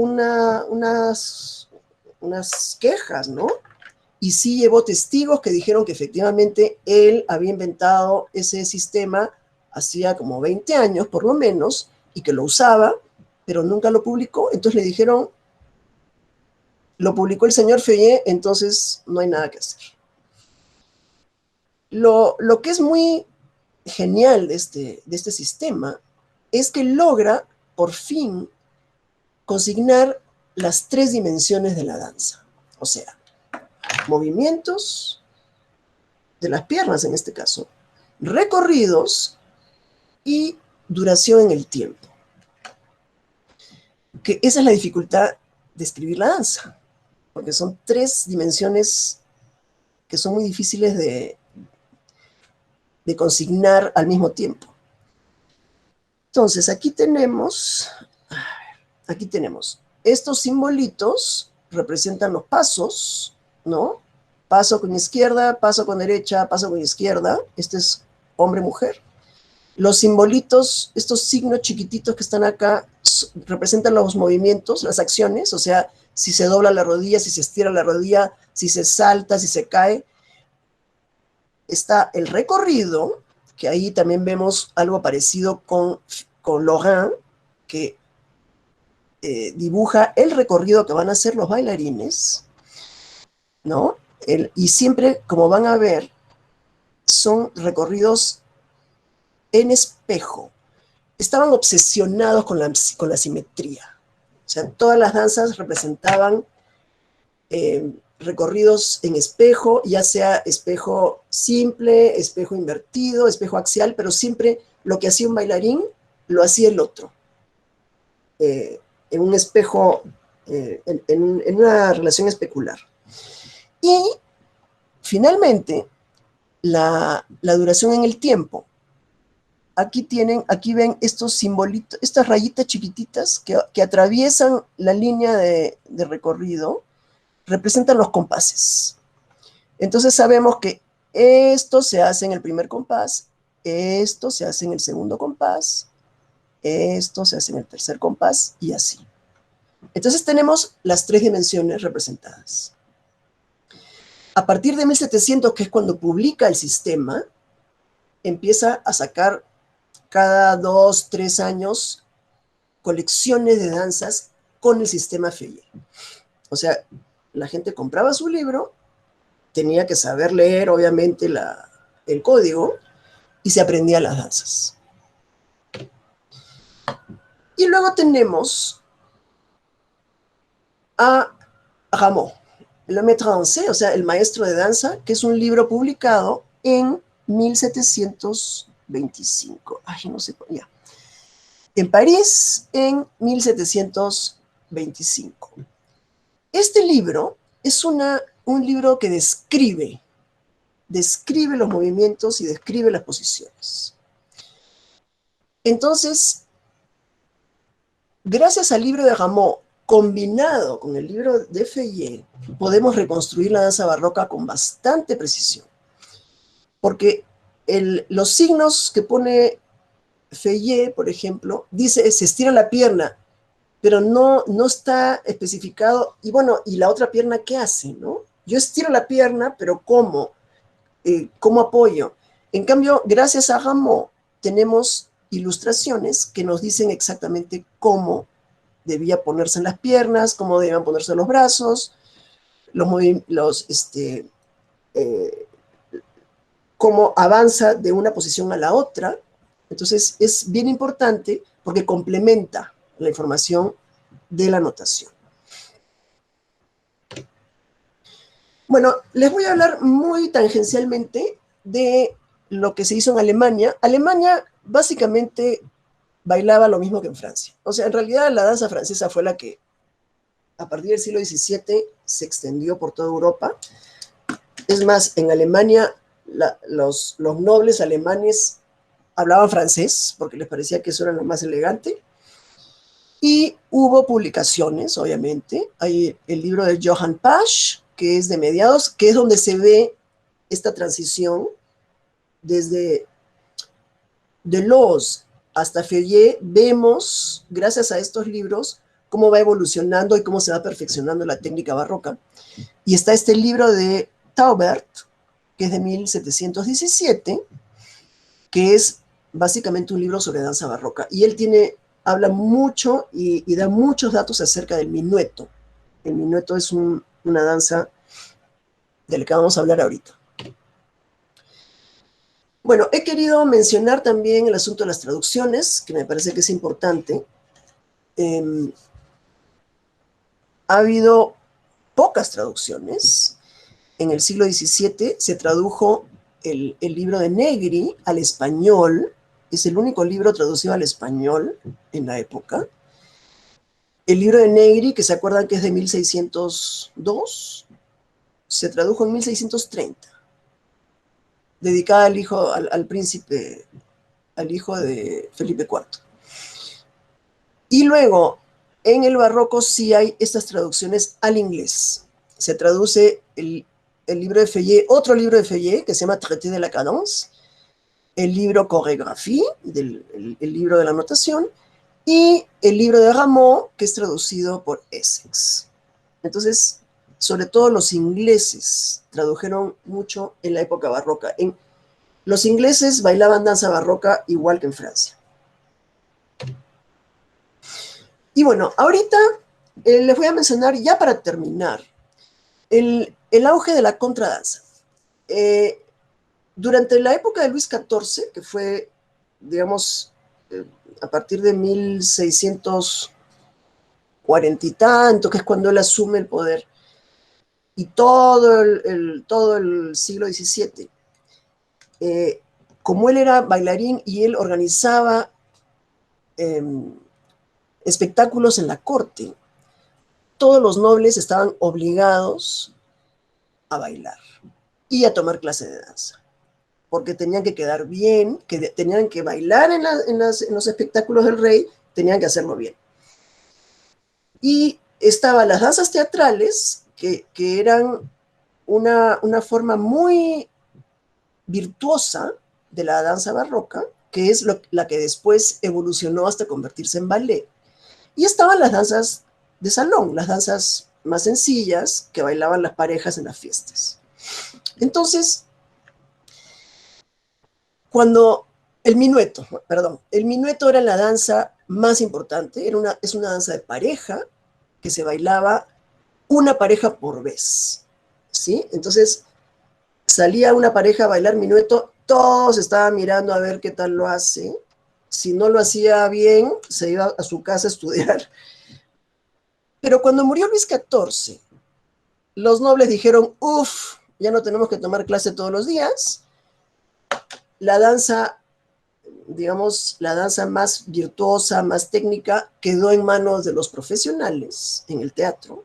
unas quejas, ¿no? Y sí llevó testigos que dijeron que efectivamente él había inventado ese sistema hacía como 20 años, por lo menos, y que lo usaba, pero nunca lo publicó. Entonces le dijeron, lo publicó el señor Feuillet, entonces no hay nada que hacer. Lo que es muy genial de este sistema es que logra, por fin, consignar las 3 dimensiones de la danza. O sea, movimientos de las piernas en este caso, recorridos y duración en el tiempo. Que esa es la dificultad de escribir la danza, porque son 3 dimensiones que son muy difíciles de consignar al mismo tiempo. Entonces, aquí tenemos estos simbolitos, representan los pasos, ¿no? Paso con izquierda, paso con derecha, paso con izquierda. Este es hombre-mujer. Los simbolitos, estos signos chiquititos que están acá, representan los movimientos, las acciones, o sea, si se dobla la rodilla, si se estira la rodilla, si se salta, si se cae. Está el recorrido, que ahí también vemos algo parecido con Laurent, que dibuja el recorrido que van a hacer los bailarines, ¿no? Y siempre, como van a ver, son recorridos en espejo. Estaban obsesionados con la simetría. O sea, todas las danzas representaban recorridos en espejo, ya sea espejo simple, espejo invertido, espejo axial, pero siempre lo que hacía un bailarín lo hacía el otro. En un espejo, en una relación especular. Y finalmente, la duración en el tiempo. Aquí ven estos simbolitos, estas rayitas chiquititas que atraviesan la línea de recorrido, representan los compases. Entonces sabemos que esto se hace en el primer compás, esto se hace en el segundo compás, esto se hace en el tercer compás y así. Entonces tenemos las 3 dimensiones representadas. A partir de 1700, que es cuando publica el sistema, empieza a sacar cada 2, 3 años colecciones de danzas con el sistema Feuillet. O sea, la gente compraba su libro, tenía que saber leer, obviamente, el código, y se aprendía las danzas. Y luego tenemos a Rameau, Le Maître Dansé, o sea, el maestro de danza, que es un libro publicado en 1725. Ay, no sé, ya. En París, en 1725. Este libro es un libro que describe los movimientos y describe las posiciones. Entonces, gracias al libro de Rameau, combinado con el libro de Feuillet, podemos reconstruir la danza barroca con bastante precisión. Porque los signos que pone Feuillet, por ejemplo, dice se estira la pierna, pero no está especificado. Y bueno, ¿y la otra pierna qué hace, no? Yo estiro la pierna, pero ¿cómo? ¿Cómo apoyo? En cambio, gracias a Rameau, tenemos ilustraciones que nos dicen exactamente cómo debía ponerse en las piernas, cómo debían ponerse los brazos, cómo avanza de una posición a la otra. Entonces, es bien importante porque complementa la información de la notación. Bueno, les voy a hablar muy tangencialmente de lo que se hizo en Alemania. Alemania básicamente bailaba lo mismo que en Francia. O sea, en realidad la danza francesa fue la que a partir del siglo XVII se extendió por toda Europa. Es más, en Alemania los nobles alemanes hablaban francés porque les parecía que eso era lo más elegante. Y hubo publicaciones, obviamente. Hay el libro de Johann Pasch, que es de mediados, que es donde se ve esta transición desde Deleuze hasta Feuillet. Vemos, gracias a estos libros, cómo va evolucionando y cómo se va perfeccionando la técnica barroca. Y está este libro de Taubert, que es de 1717, que es básicamente un libro sobre danza barroca. Y él habla mucho y da muchos datos acerca del minueto. El minueto es una danza de la que vamos a hablar ahorita. Bueno, he querido mencionar también el asunto de las traducciones, que me parece que es importante. Ha habido pocas traducciones. En el siglo XVII se tradujo el libro de Negri al español. Es el único libro traducido al español en la época. El libro de Negri, que se acuerdan que es de 1602, se tradujo en 1630, dedicada al príncipe, al hijo de Felipe IV. Y luego, en el barroco sí hay estas traducciones al inglés. Se traduce el libro de Feuillet, otro libro de Feuillet, que se llama Traité de la Cadence, el libro Chorégraphie, el libro de la notación, y el libro de Rameau, que es traducido por Essex. Entonces, sobre todo los ingleses tradujeron mucho en la época barroca. Los ingleses bailaban danza barroca igual que en Francia. Y bueno, ahorita les voy a mencionar, ya para terminar, el auge de la contradanza. Durante la época de Luis XIV, que fue, digamos, a partir de 1640 y tanto, que es cuando él asume el poder, y todo el siglo XVII, como él era bailarín y él organizaba espectáculos en la corte, todos los nobles estaban obligados a bailar y a tomar clase de danza, porque tenían que quedar bien, que tenían que bailar en los espectáculos del rey, tenían que hacerlo bien. Y estaban las danzas teatrales, que eran una forma muy virtuosa de la danza barroca, que es la que después evolucionó hasta convertirse en ballet. Y estaban las danzas de salón, las danzas más sencillas que bailaban las parejas en las fiestas. Entonces, cuando el minueto era la danza más importante, es una danza de pareja que se bailaba una pareja por vez, ¿sí? Entonces, salía una pareja a bailar minueto, todos estaban mirando a ver qué tal lo hace. Si no lo hacía bien, se iba a su casa a estudiar. Pero cuando murió Luis XIV, los nobles dijeron, uff, ya no tenemos que tomar clase todos los días. La danza, digamos, la danza más virtuosa, más técnica, quedó en manos de los profesionales en el teatro.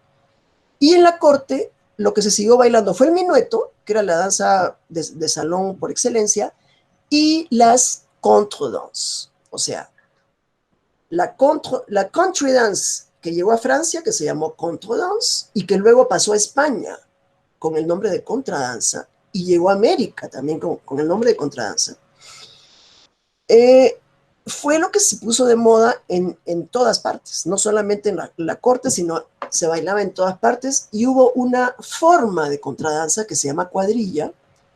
Y en la corte, lo que se siguió bailando fue el minueto, que era la danza de salón por excelencia, y las contredanses. O sea, la country dance que llegó a Francia, que se llamó contredanse, y que luego pasó a España con el nombre de contradanza, y llegó a América también con el nombre de contradanza. Fue lo que se puso de moda en todas partes, no solamente en la corte, sino se bailaba en todas partes, y hubo una forma de contradanza que se llama cuadrilla.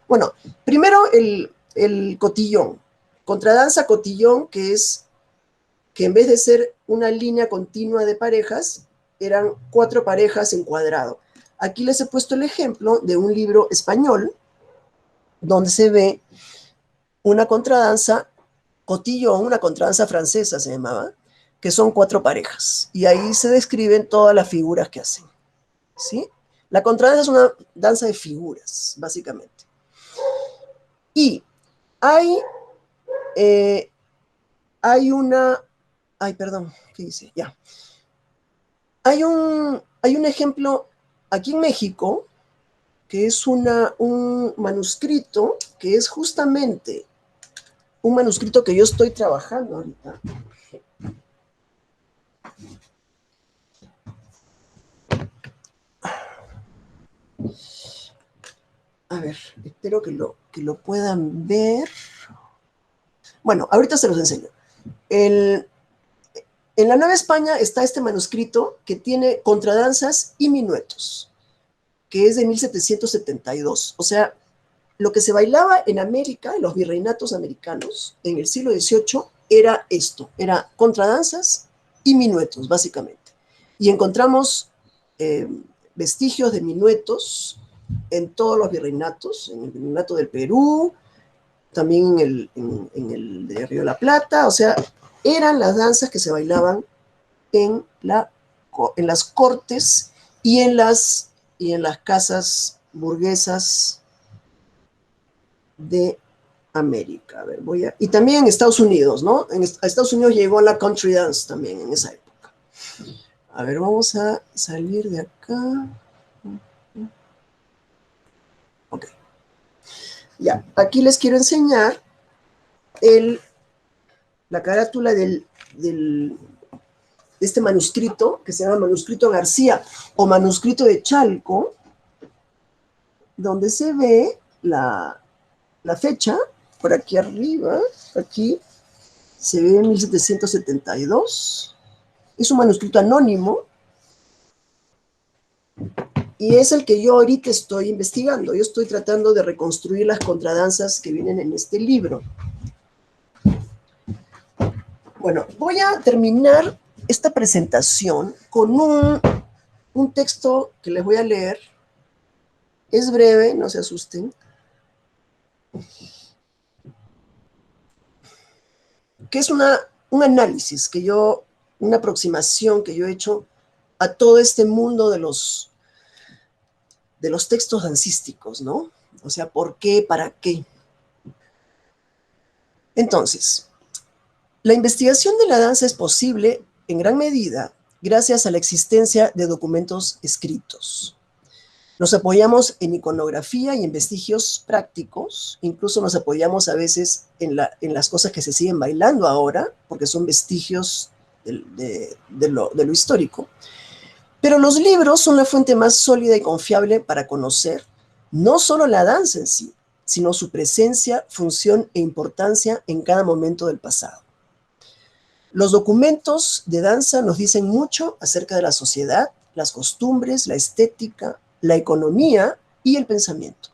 Bueno, primero el cotillón, contradanza cotillón, que es que en vez de ser una línea continua de parejas, eran 4 parejas en cuadrado. Aquí les he puesto el ejemplo de un libro español donde se ve una contradanza cotillón, una contradanza francesa se llamaba, que son 4 parejas. Y ahí se describen todas las figuras que hacen, ¿sí? La contradanza es una danza de figuras, básicamente. Y hay una... Ay, perdón, ¿qué dice? Ya. Hay un ejemplo aquí en México que es un manuscrito que es justamente un manuscrito que yo estoy trabajando ahorita. A ver, espero que lo puedan ver. Bueno, ahorita se los enseño. En la Nueva España está este manuscrito que tiene contradanzas y minuetos, que es de 1772. O sea, lo que se bailaba en América, en los virreinatos americanos, en el siglo XVIII, era esto, era contradanzas y minuetos, básicamente. Y encontramos vestigios de minuetos en todos los virreinatos, en el virreinato del Perú, también en el de Río de la Plata, o sea, eran las danzas que se bailaban en las cortes y en las casas burguesas de América. A ver, y también en Estados Unidos, ¿no? A Estados Unidos llegó la country dance también en esa época. A ver, vamos a salir de acá. Ok. Ya, aquí les quiero enseñar la carátula de este manuscrito, que se llama Manuscrito García o Manuscrito de Chalco, donde se ve la fecha, por aquí arriba, aquí, se ve 1772. Es un manuscrito anónimo y es el que yo ahorita estoy investigando. Yo estoy tratando de reconstruir las contradanzas que vienen en este libro. Bueno, voy a terminar esta presentación con un texto que les voy a leer. Es breve, no se asusten. Que es un análisis una aproximación que yo he hecho a todo este mundo de los textos dancísticos, ¿no? O sea, ¿por qué? ¿Para qué? Entonces, la investigación de la danza es posible en gran medida gracias a la existencia de documentos escritos. Nos apoyamos en iconografía y en vestigios prácticos, incluso nos apoyamos a veces en las cosas que se siguen bailando ahora, porque son vestigios de lo histórico. Pero los libros son la fuente más sólida y confiable para conocer no solo la danza en sí, sino su presencia, función e importancia en cada momento del pasado. Los documentos de danza nos dicen mucho acerca de la sociedad, las costumbres, la estética, la economía y el pensamiento.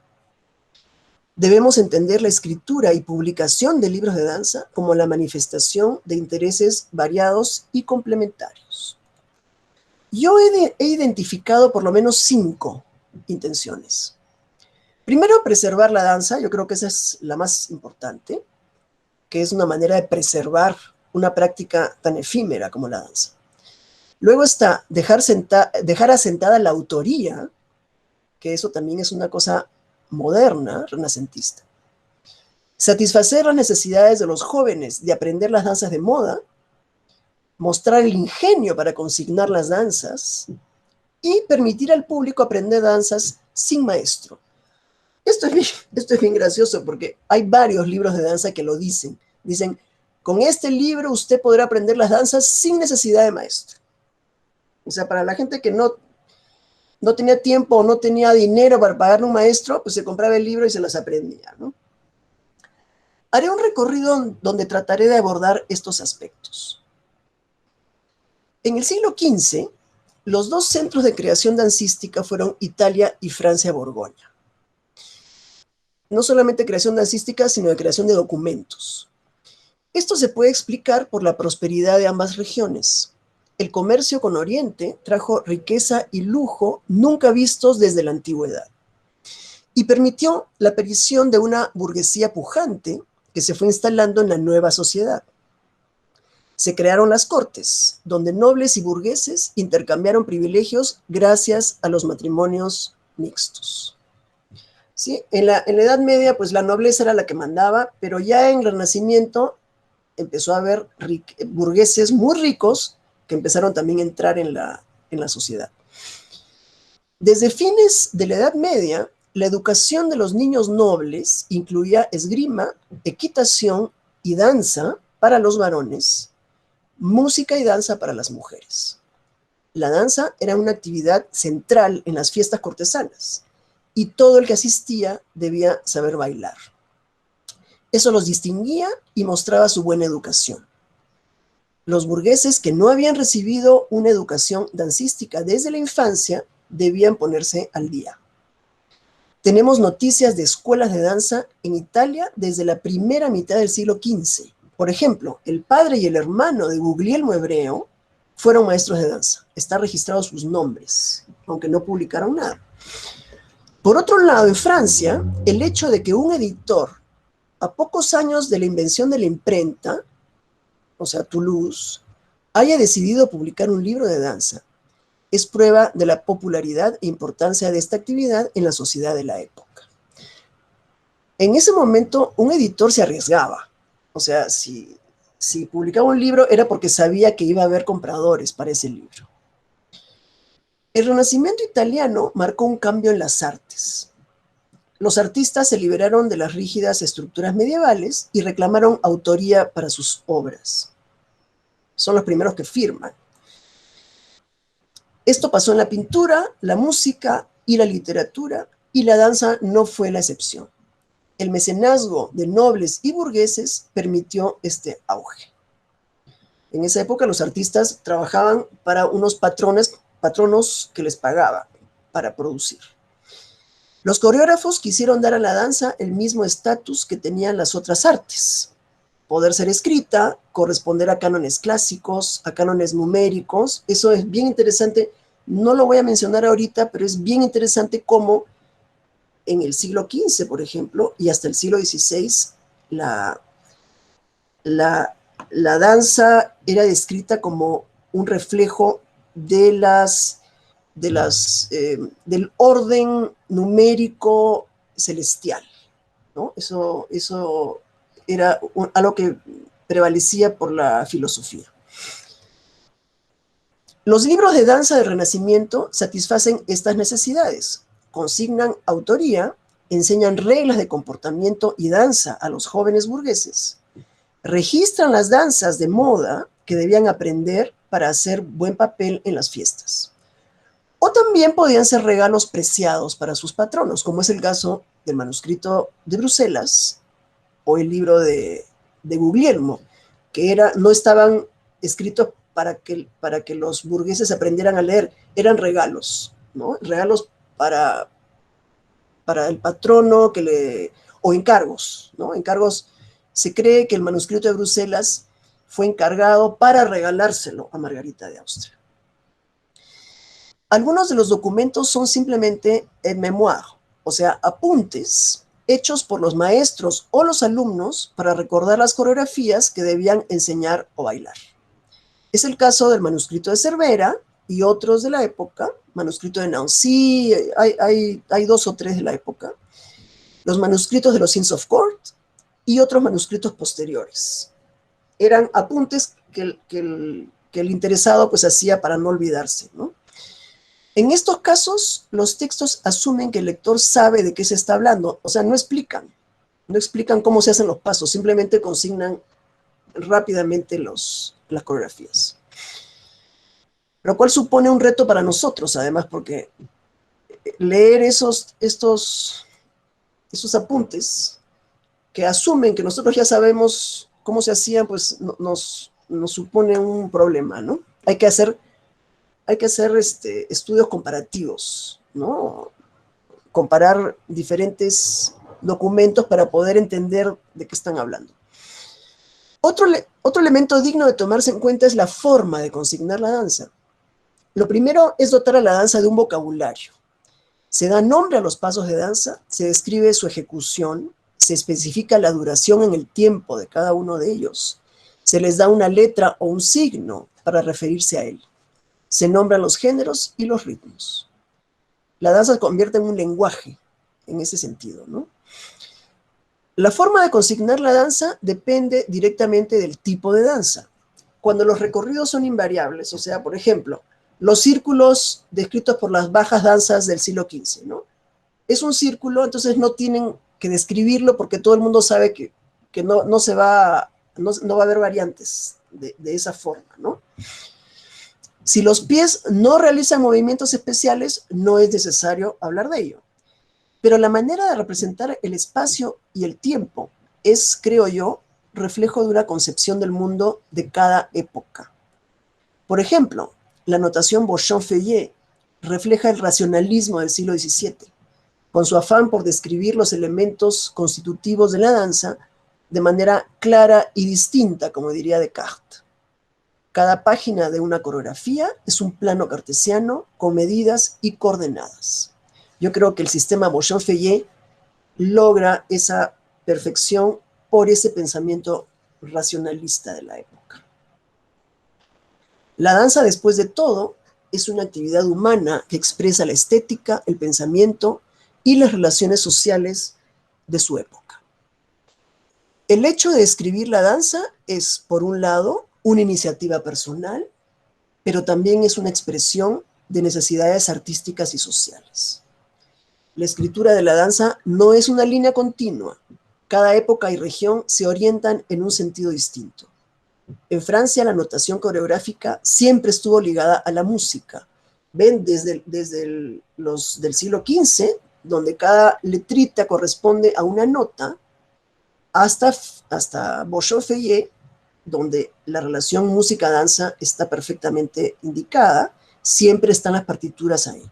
Debemos entender la escritura y publicación de libros de danza como la manifestación de intereses variados y complementarios. Yo he identificado por lo menos 5 intenciones. Primero, preservar la danza. Yo creo que esa es la más importante, que es una manera de preservar una práctica tan efímera como la danza. Luego está dejar asentada la autoría, que eso también es una cosa moderna, renacentista. Satisfacer las necesidades de los jóvenes de aprender las danzas de moda, mostrar el ingenio para consignar las danzas y permitir al público aprender danzas sin maestro. Esto es bien gracioso porque hay varios libros de danza que lo dicen. Dicen, con este libro usted podrá aprender las danzas sin necesidad de maestro. O sea, para la gente que no tenía tiempo o no tenía dinero para pagarle un maestro, pues se compraba el libro y se las aprendía, ¿no? Haré un recorrido donde trataré de abordar estos aspectos. En el siglo XV, los 2 centros de creación dancística fueron Italia y Francia-Borgoña. No solamente creación dancística, sino de creación de documentos. Esto se puede explicar por la prosperidad de ambas regiones. El comercio con Oriente trajo riqueza y lujo nunca vistos desde la antigüedad y permitió la aparición de una burguesía pujante que se fue instalando en la nueva sociedad. Se crearon las cortes, donde nobles y burgueses intercambiaron privilegios gracias a los matrimonios mixtos. ¿Sí? En la Edad Media, pues la nobleza era la que mandaba, pero ya en el Renacimiento empezó a haber burgueses muy ricos que empezaron también a entrar en la sociedad. Desde fines de la Edad Media, la educación de los niños nobles incluía esgrima, equitación y danza para los varones, música y danza para las mujeres. La danza era una actividad central en las fiestas cortesanas y todo el que asistía debía saber bailar. Eso los distinguía y mostraba su buena educación. Los burgueses que no habían recibido una educación dancística desde la infancia debían ponerse al día. Tenemos noticias de escuelas de danza en Italia desde la primera mitad del siglo XV. Por ejemplo, el padre y el hermano de Guglielmo Hebreo fueron maestros de danza. Están registrados sus nombres, aunque no publicaron nada. Por otro lado, en Francia, el hecho de que un editor a pocos años de la invención de la imprenta, o sea, Toulouse, haya decidido publicar un libro de danza, es prueba de la popularidad e importancia de esta actividad en la sociedad de la época. En ese momento, un editor se arriesgaba. O sea, si publicaba un libro era porque sabía que iba a haber compradores para ese libro. El Renacimiento italiano marcó un cambio en las artes. Los artistas se liberaron de las rígidas estructuras medievales y reclamaron autoría para sus obras. Son los primeros que firman. Esto pasó en la pintura, la música y la literatura, y la danza no fue la excepción. El mecenazgo de nobles y burgueses permitió este auge. En esa época los artistas trabajaban para unos patronos que les pagaban para producir. Los coreógrafos quisieron dar a la danza el mismo estatus que tenían las otras artes. Poder ser escrita, corresponder a cánones clásicos, a cánones numéricos. Eso es bien interesante. No lo voy a mencionar ahorita, pero es bien interesante cómo en el siglo XV, por ejemplo, y hasta el siglo XVI, la danza era descrita como un reflejo del orden numérico celestial, ¿no? Eso era algo que prevalecía por la filosofía. Los libros de danza del Renacimiento satisfacen estas necesidades. Consignan autoría, enseñan reglas de comportamiento y danza a los jóvenes burgueses, registran las danzas de moda que debían aprender para hacer buen papel en las fiestas. O también podían ser regalos preciados para sus patronos, como es el caso del manuscrito de Bruselas o el libro de Guglielmo, que no estaban escritos para que los burgueses aprendieran a leer, eran regalos, ¿no? Regalos para el patrono o encargos, ¿no? Encargos. Se cree que el manuscrito de Bruselas fue encargado para regalárselo a Margarita de Austria. Algunos de los documentos son simplemente el memoir, o sea, apuntes hechos por los maestros o los alumnos para recordar las coreografías que debían enseñar o bailar. Es el caso del manuscrito de Cervera y otros de la época, manuscrito de Nancy, hay 2 o 3 de la época, los manuscritos de los Inns of Court y otros manuscritos posteriores. Eran apuntes que el interesado pues hacía para no olvidarse, ¿no? En estos casos, los textos asumen que el lector sabe de qué se está hablando, o sea, no explican cómo se hacen los pasos, simplemente consignan rápidamente las coreografías. Lo cual supone un reto para nosotros, además, porque leer estos apuntes que asumen que nosotros ya sabemos cómo se hacían, pues nos supone un problema, ¿no? Hay que hacer estudios comparativos, ¿no? Comparar diferentes documentos para poder entender de qué están hablando. Otro elemento digno de tomarse en cuenta es la forma de consignar la danza. Lo primero es dotar a la danza de un vocabulario. Se da nombre a los pasos de danza, se describe su ejecución, se especifica la duración en el tiempo de cada uno de ellos, se les da una letra o un signo para referirse a él. Se nombran los géneros y los ritmos. La danza se convierte en un lenguaje, en ese sentido, ¿no? La forma de consignar la danza depende directamente del tipo de danza. Cuando los recorridos son invariables, o sea, por ejemplo, los círculos descritos por las bajas danzas del siglo XV, ¿no? Es un círculo, entonces no tienen que describirlo porque todo el mundo sabe que no va a haber variantes de esa forma, ¿no? Si los pies no realizan movimientos especiales, no es necesario hablar de ello. Pero la manera de representar el espacio y el tiempo es, creo yo, reflejo de una concepción del mundo de cada época. Por ejemplo, la notación Beauchamp-Feuillet refleja el racionalismo del siglo XVII, con su afán por describir los elementos constitutivos de la danza de manera clara y distinta, como diría Descartes. Cada página de una coreografía es un plano cartesiano con medidas y coordenadas. Yo creo que el sistema Beauchamp-Feuillet logra esa perfección por ese pensamiento racionalista de la época. La danza, después de todo, es una actividad humana que expresa la estética, el pensamiento y las relaciones sociales de su época. El hecho de escribir la danza es, por un lado, una iniciativa personal, pero también es una expresión de necesidades artísticas y sociales. La escritura de la danza no es una línea continua. Cada época y región se orientan en un sentido distinto. En Francia, la notación coreográfica siempre estuvo ligada a la música. Ven, desde del siglo XV, donde cada letrita corresponde a una nota, hasta Beauchamp-Feuillet, donde la relación música-danza está perfectamente indicada, siempre están las partituras ahí.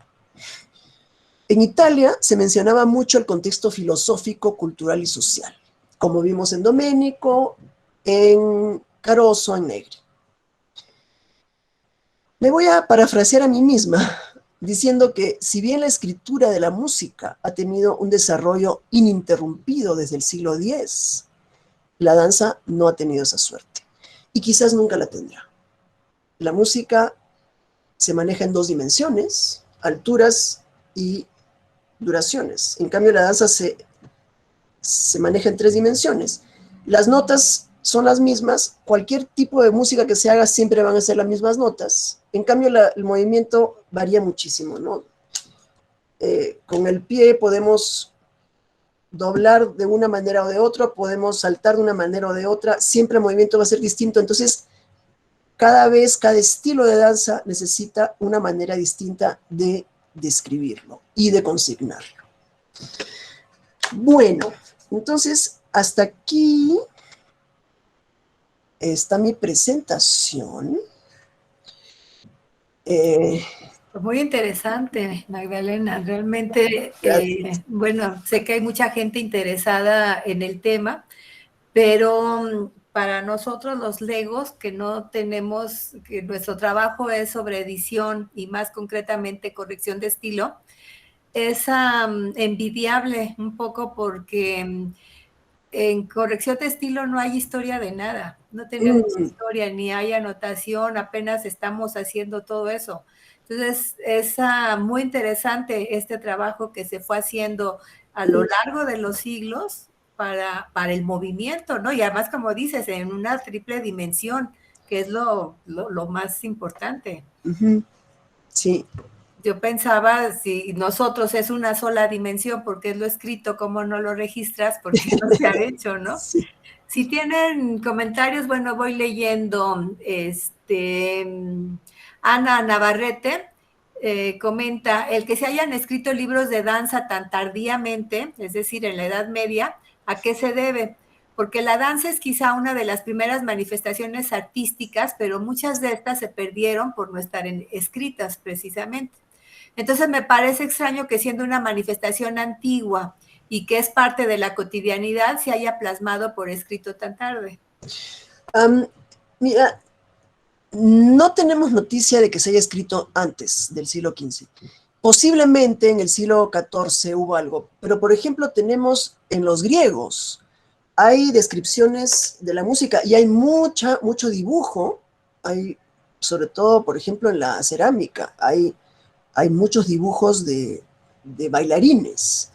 En Italia se mencionaba mucho el contexto filosófico, cultural y social, como vimos en Domenico, en Caroso, en Negri. Me voy a parafrasear a mí misma, diciendo que si bien la escritura de la música ha tenido un desarrollo ininterrumpido desde el siglo X, la danza no ha tenido esa suerte y quizás nunca la tendrá. La música se maneja en dos dimensiones, alturas y duraciones. En cambio, la danza se maneja en tres dimensiones. Las notas son las mismas, cualquier tipo de música que se haga siempre van a ser las mismas notas. En cambio, el movimiento varía muchísimo, ¿no? Con el pie podemos doblar de una manera o de otra, podemos saltar de una manera o de otra, siempre el movimiento va a ser distinto. Entonces, cada estilo de danza necesita una manera distinta de describirlo y de consignarlo. Bueno, entonces, hasta aquí está mi presentación. Muy interesante, Magdalena. Realmente, bueno, sé que hay mucha gente interesada en el tema, pero para nosotros los legos que no tenemos, que nuestro trabajo es sobre edición y más concretamente corrección de estilo, es envidiable un poco porque en corrección de estilo no hay historia de nada, no tenemos historia, ni hay anotación, apenas estamos haciendo todo eso. Entonces, es muy interesante este trabajo que se fue haciendo a lo largo de los siglos para el movimiento, ¿no? Y además, como dices, en una triple dimensión, que es lo más importante. Sí. Yo pensaba, si nosotros es una sola dimensión, porque es lo escrito, ¿cómo no lo registras? Porque no se ha hecho, ¿no? Sí. Si tienen comentarios, bueno, voy leyendo. Ana Navarrete comenta, el que se hayan escrito libros de danza tan tardíamente, es decir, en la Edad Media, ¿a qué se debe? Porque la danza es quizá una de las primeras manifestaciones artísticas, pero muchas de estas se perdieron por no estar escritas precisamente. Entonces me parece extraño que siendo una manifestación antigua y que es parte de la cotidianidad se haya plasmado por escrito tan tarde. Mira, no tenemos noticia de que se haya escrito antes del siglo XV. Posiblemente en el siglo XIV hubo algo, pero por ejemplo tenemos en los griegos, hay descripciones de la música y hay mucho dibujo, hay sobre todo, por ejemplo, en la cerámica, hay muchos dibujos de bailarines,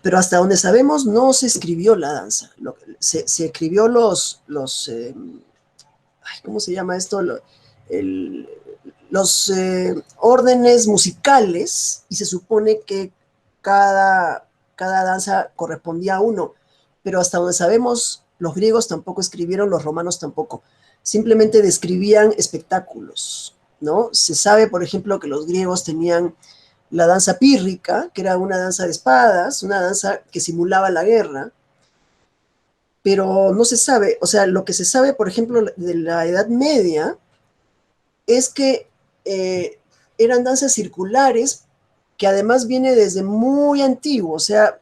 pero hasta donde sabemos no se escribió la danza, se escribió ¿cómo se llama esto? Los órdenes musicales, y se supone que cada danza correspondía a uno, pero hasta donde sabemos, los griegos tampoco escribieron, los romanos tampoco, simplemente describían espectáculos, ¿no? Se sabe, por ejemplo, que los griegos tenían la danza pírrica, que era una danza de espadas, una danza que simulaba la guerra, pero no se sabe, o sea, lo que se sabe, por ejemplo, de la Edad Media, es que eran danzas circulares, que además viene desde muy antiguo, o sea,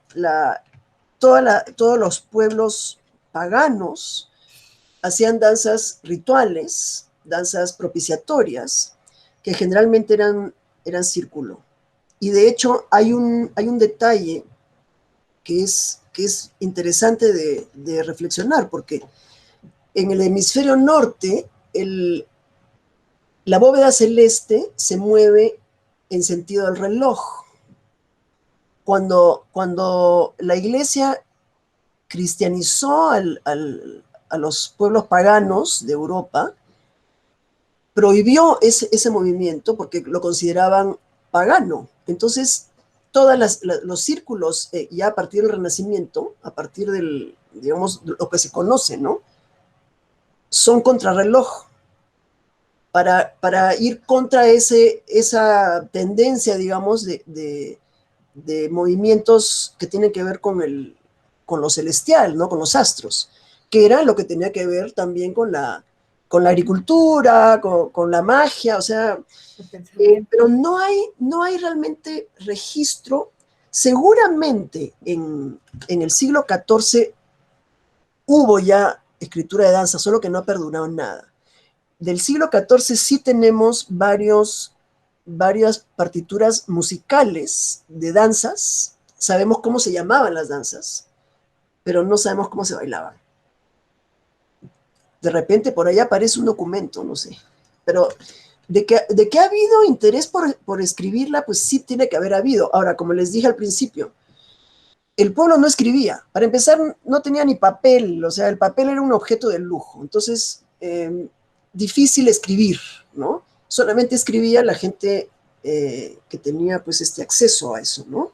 todos los pueblos paganos hacían danzas rituales, danzas propiciatorias, que generalmente eran círculo. Y de hecho hay un detalle que es que es interesante de reflexionar, porque en el hemisferio norte la bóveda celeste se mueve en sentido del reloj. Cuando la iglesia cristianizó a los pueblos paganos de Europa, prohibió ese movimiento porque lo consideraban pagano. Entonces, todos los círculos, ya a partir del Renacimiento, a partir digamos, lo que se conoce, ¿no? Son contrarreloj para ir contra esa tendencia, digamos, de movimientos que tienen que ver con lo celestial, ¿no? Con los astros, que era lo que tenía que ver también con la agricultura, con la magia, o sea, pero no hay realmente registro. Seguramente en el siglo XIV hubo ya escritura de danza, solo que no ha perdurado nada. Del siglo XIV sí tenemos varias partituras musicales de danzas. Sabemos cómo se llamaban las danzas, pero no sabemos cómo se bailaban. De repente por ahí aparece un documento, no sé. Pero de que ha habido interés por escribirla, pues sí tiene que haber habido. Ahora, como les dije al principio, el pueblo no escribía. Para empezar, no tenía ni papel, o sea, el papel era un objeto de lujo. Entonces, difícil escribir, ¿no? Solamente escribía la gente que tenía pues este acceso a eso, ¿no?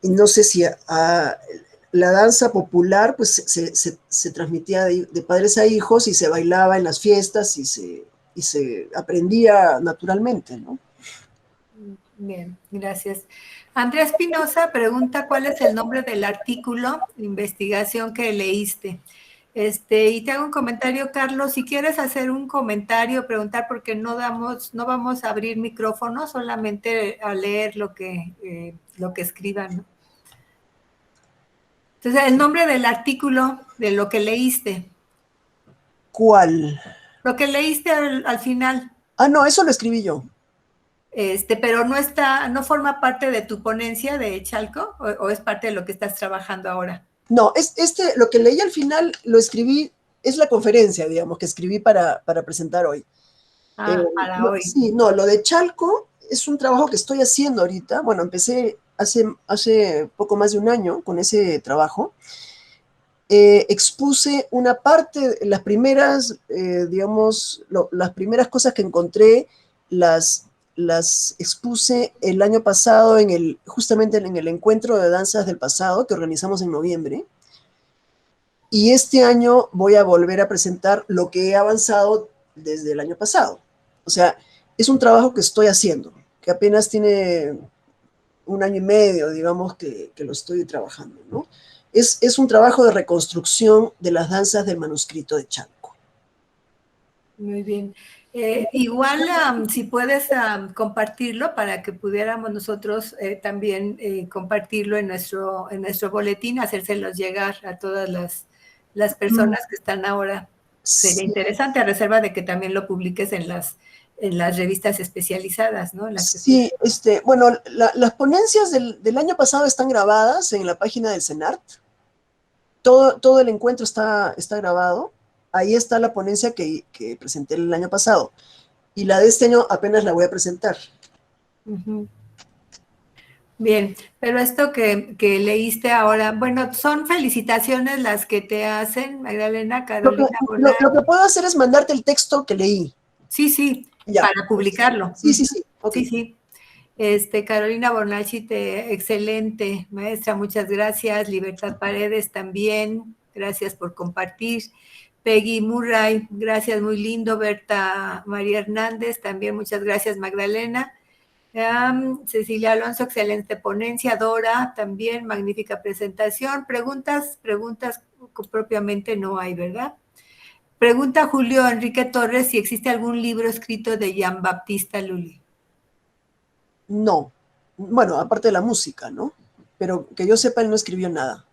Y no sé si la danza popular pues se transmitía de padres a hijos y se bailaba en las fiestas y se aprendía naturalmente, ¿no? Bien, gracias. Andrea Espinosa pregunta cuál es el nombre del artículo de investigación que leíste. Y te hago un comentario, Carlos, si quieres hacer un comentario, preguntar, porque no vamos a abrir micrófono, solamente a leer lo que escriban, ¿no? Entonces, el nombre del artículo, de lo que leíste. ¿Cuál? Lo que leíste al final. Ah, no, eso lo escribí yo. Pero no forma parte de tu ponencia de Chalco, o es parte de lo que estás trabajando ahora. No, lo que leí al final lo escribí, es la conferencia, digamos, que escribí para presentar hoy. Para hoy. Sí, no, lo de Chalco es un trabajo que estoy haciendo ahorita. Bueno, empecé hace poco más de un año con ese trabajo. Expuse una parte, las primeras, digamos, las primeras cosas que encontré, las expuse el año pasado justamente en el encuentro de danzas del pasado que organizamos en noviembre. Y este año voy a volver a presentar lo que he avanzado desde el año pasado. O sea, es un trabajo que estoy haciendo, que apenas tiene un año y medio, digamos, que lo estoy trabajando, ¿no? Es un trabajo de reconstrucción de las danzas del manuscrito de Chalco. Muy bien. Igual, si puedes compartirlo para que pudiéramos nosotros también compartirlo en nuestro boletín, hacérselos llegar a todas las personas que están ahora. Sería interesante, a reserva de que también lo publiques en las revistas especializadas, ¿no? Sí, bueno, las ponencias del año pasado están grabadas en la página del CENART. Todo el encuentro está grabado. Ahí está la ponencia que presenté el año pasado. Y la de este año apenas la voy a presentar. Bien, pero esto que leíste ahora, bueno, son felicitaciones las que te hacen, Magdalena, Carolina. Lo que puedo hacer es mandarte el texto que leí. Sí, ya. Para publicarlo. Sí. Okay. Sí. Carolina Bornachi, excelente, maestra, muchas gracias. Libertad Paredes también, gracias por compartir. Peggy Murray, gracias, muy lindo. Berta María Hernández, también muchas gracias, Magdalena. Cecilia Alonso, excelente ponencia. Dora, también, magnífica presentación. Preguntas propiamente no hay, ¿verdad? Pregunta Julio Enrique Torres si existe algún libro escrito de Jean Baptista Lully. No, bueno, aparte de la música, ¿no? Pero que yo sepa, él no escribió nada.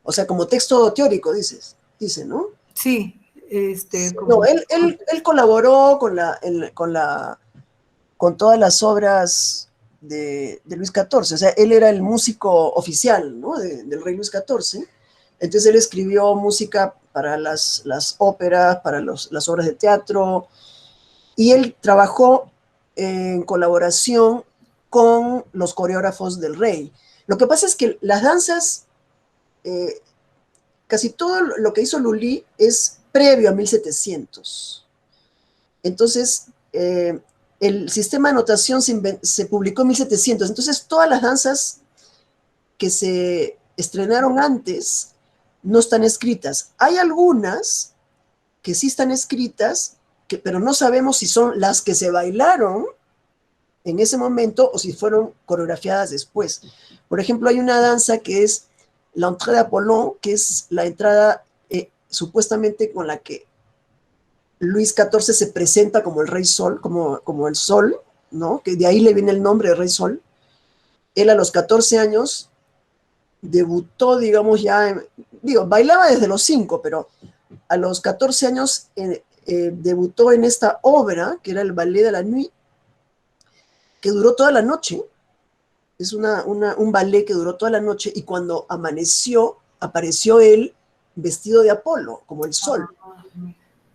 O sea, como texto teórico, dice, ¿no? Sí. No, él colaboró con todas las obras de Luis XIV, o sea, él era el músico oficial, ¿no? Del rey Luis XIV. Entonces él escribió música para las óperas, para las obras de teatro, y él trabajó en colaboración con los coreógrafos del rey. Lo que pasa es que las danzas, casi todo lo que hizo Lully es previo a 1700. Entonces, el sistema de notación se publicó en 1700. Entonces, todas las danzas que se estrenaron antes no están escritas. Hay algunas que sí están escritas, pero no sabemos si son las que se bailaron en ese momento o si fueron coreografiadas después. Por ejemplo, hay una danza que es l'entrée d'Apollon, que es la entrada supuestamente con la que Luis XIV se presenta como el Rey Sol, como el Sol, ¿no? Que de ahí le viene el nombre de Rey Sol. Él a los 14 años debutó, digamos, bailaba desde los 5, pero a los 14 años debutó en esta obra, que era el Ballet de la Nuit, que duró toda la noche. Es un ballet que duró toda la noche, y cuando amaneció, apareció él vestido de Apolo, como el sol,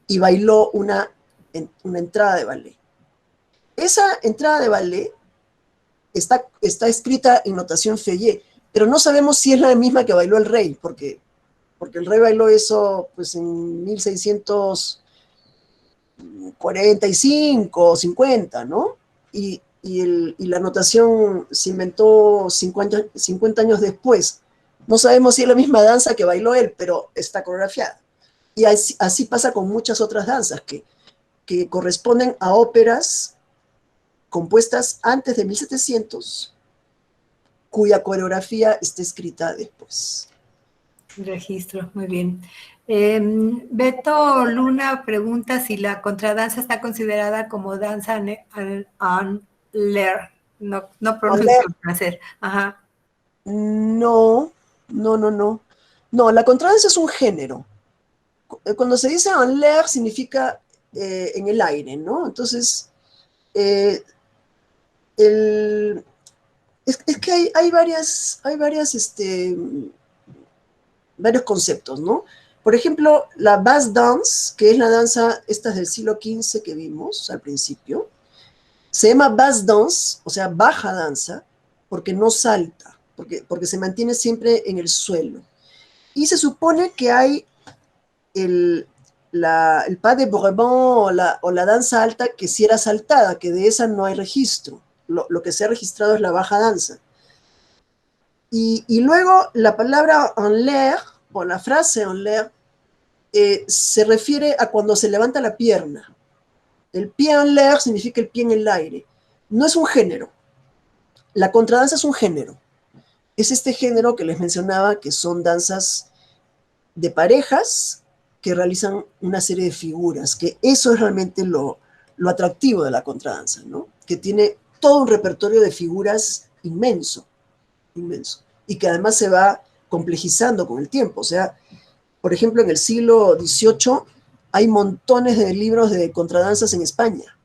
y bailó una entrada de ballet. Esa entrada de ballet está escrita en notación Feuillet, pero no sabemos si es la misma que bailó el rey, porque el rey bailó eso pues en 1645 o 50, ¿no? Y la notación se inventó 50 años después. No sabemos si es la misma danza que bailó él, pero está coreografiada. Y así pasa con muchas otras danzas que corresponden a óperas compuestas antes de 1700, cuya coreografía está escrita después. Registro, muy bien. Beto Luna pregunta si la contradanza está considerada como danza en l'air. No pronuncio el francés. Ajá. No. No, la contradanza es un género. Cuando se dice en l'air significa en el aire, ¿no? Entonces, es que hay varios conceptos, ¿no? Por ejemplo, la basse dance, que es la danza estas del siglo XV que vimos al principio, se llama basse dance, o sea, baja danza, porque no salta, porque se mantiene siempre en el suelo. Y se supone que hay el pas de Bourrebon o la danza alta que sí era saltada, que de esa no hay registro. Lo que se ha registrado es la baja danza. Y luego la palabra en l'air, o la frase en l'air, se refiere a cuando se levanta la pierna. El pie en l'air significa el pie en el aire. No es un género. La contradanza es un género. Es este género que les mencionaba, que son danzas de parejas que realizan una serie de figuras, que eso es realmente lo atractivo de la contradanza, ¿no? Que tiene todo un repertorio de figuras inmenso, y que además se va complejizando con el tiempo. O sea, por ejemplo, en el siglo XVIII hay montones de libros de contradanzas en España.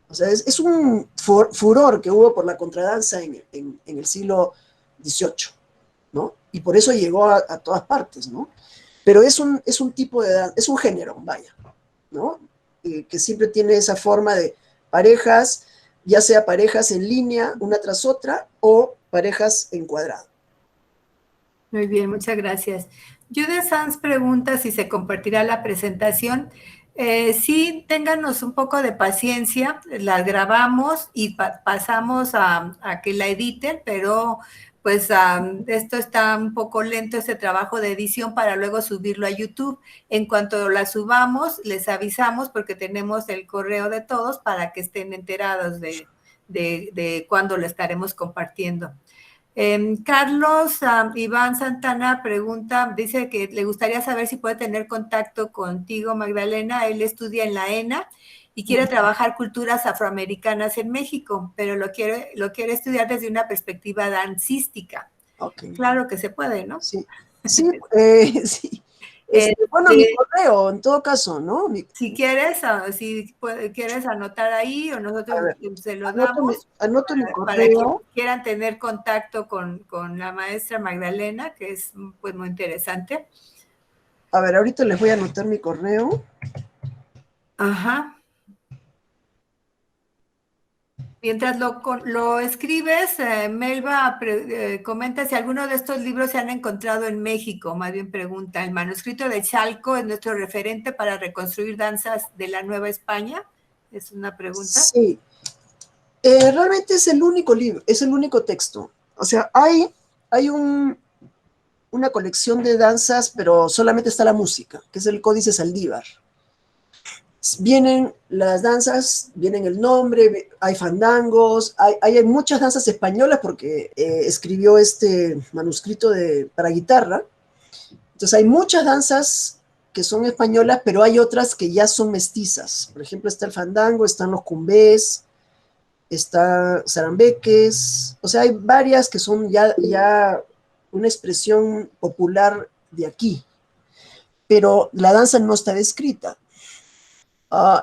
O sea, es un furor que hubo por la contradanza en el siglo XVIII, ¿no? Y por eso llegó a todas partes, ¿no? Pero es un tipo de danza, es un género, vaya, ¿no? Que siempre tiene esa forma de parejas, ya sea parejas en línea, una tras otra, o parejas en cuadrado. Muy bien, muchas gracias. Judith Sanz pregunta si se compartirá la presentación. Sí, ténganos un poco de paciencia, la grabamos y pasamos a que la editen, pero pues esto está un poco lento, este trabajo de edición para luego subirlo a YouTube. En cuanto la subamos, les avisamos porque tenemos el correo de todos para que estén enterados de cuándo lo estaremos compartiendo. Carlos Iván Santana pregunta, dice que le gustaría saber si puede tener contacto contigo, Magdalena. Él estudia en la ENA y quiere trabajar culturas afroamericanas en México, pero lo quiere estudiar desde una perspectiva dancística. Okay. Claro que se puede, ¿no? Sí, sí, sí. Bueno, mi Este, correo, en todo caso, ¿no? si quieres, si quieres anotar ahí o A nosotros ver, se lo damos anoto mi para quienes correo. quieran tener contacto con la maestra Magdalena, que es pues muy interesante. A ver, ahorita les voy a anotar mi correo. Ajá. Mientras lo escribes, Melba comenta si alguno de estos libros se han encontrado en México, más bien pregunta. El manuscrito de Chalco es nuestro referente para reconstruir danzas de la Nueva España. Es una pregunta. Sí, realmente es el único libro, es el único texto. O sea, hay una colección de danzas, pero solamente está la música, que es el Códice Saldívar. Vienen las danzas, vienen el nombre, hay fandangos, hay muchas danzas españolas porque escribió este manuscrito para guitarra. Entonces hay muchas danzas que son españolas, pero hay otras que ya son mestizas. Por ejemplo, está el fandango, están los cumbés, está zarambeques, o sea, hay varias que son ya una expresión popular de aquí, pero la danza no está descrita.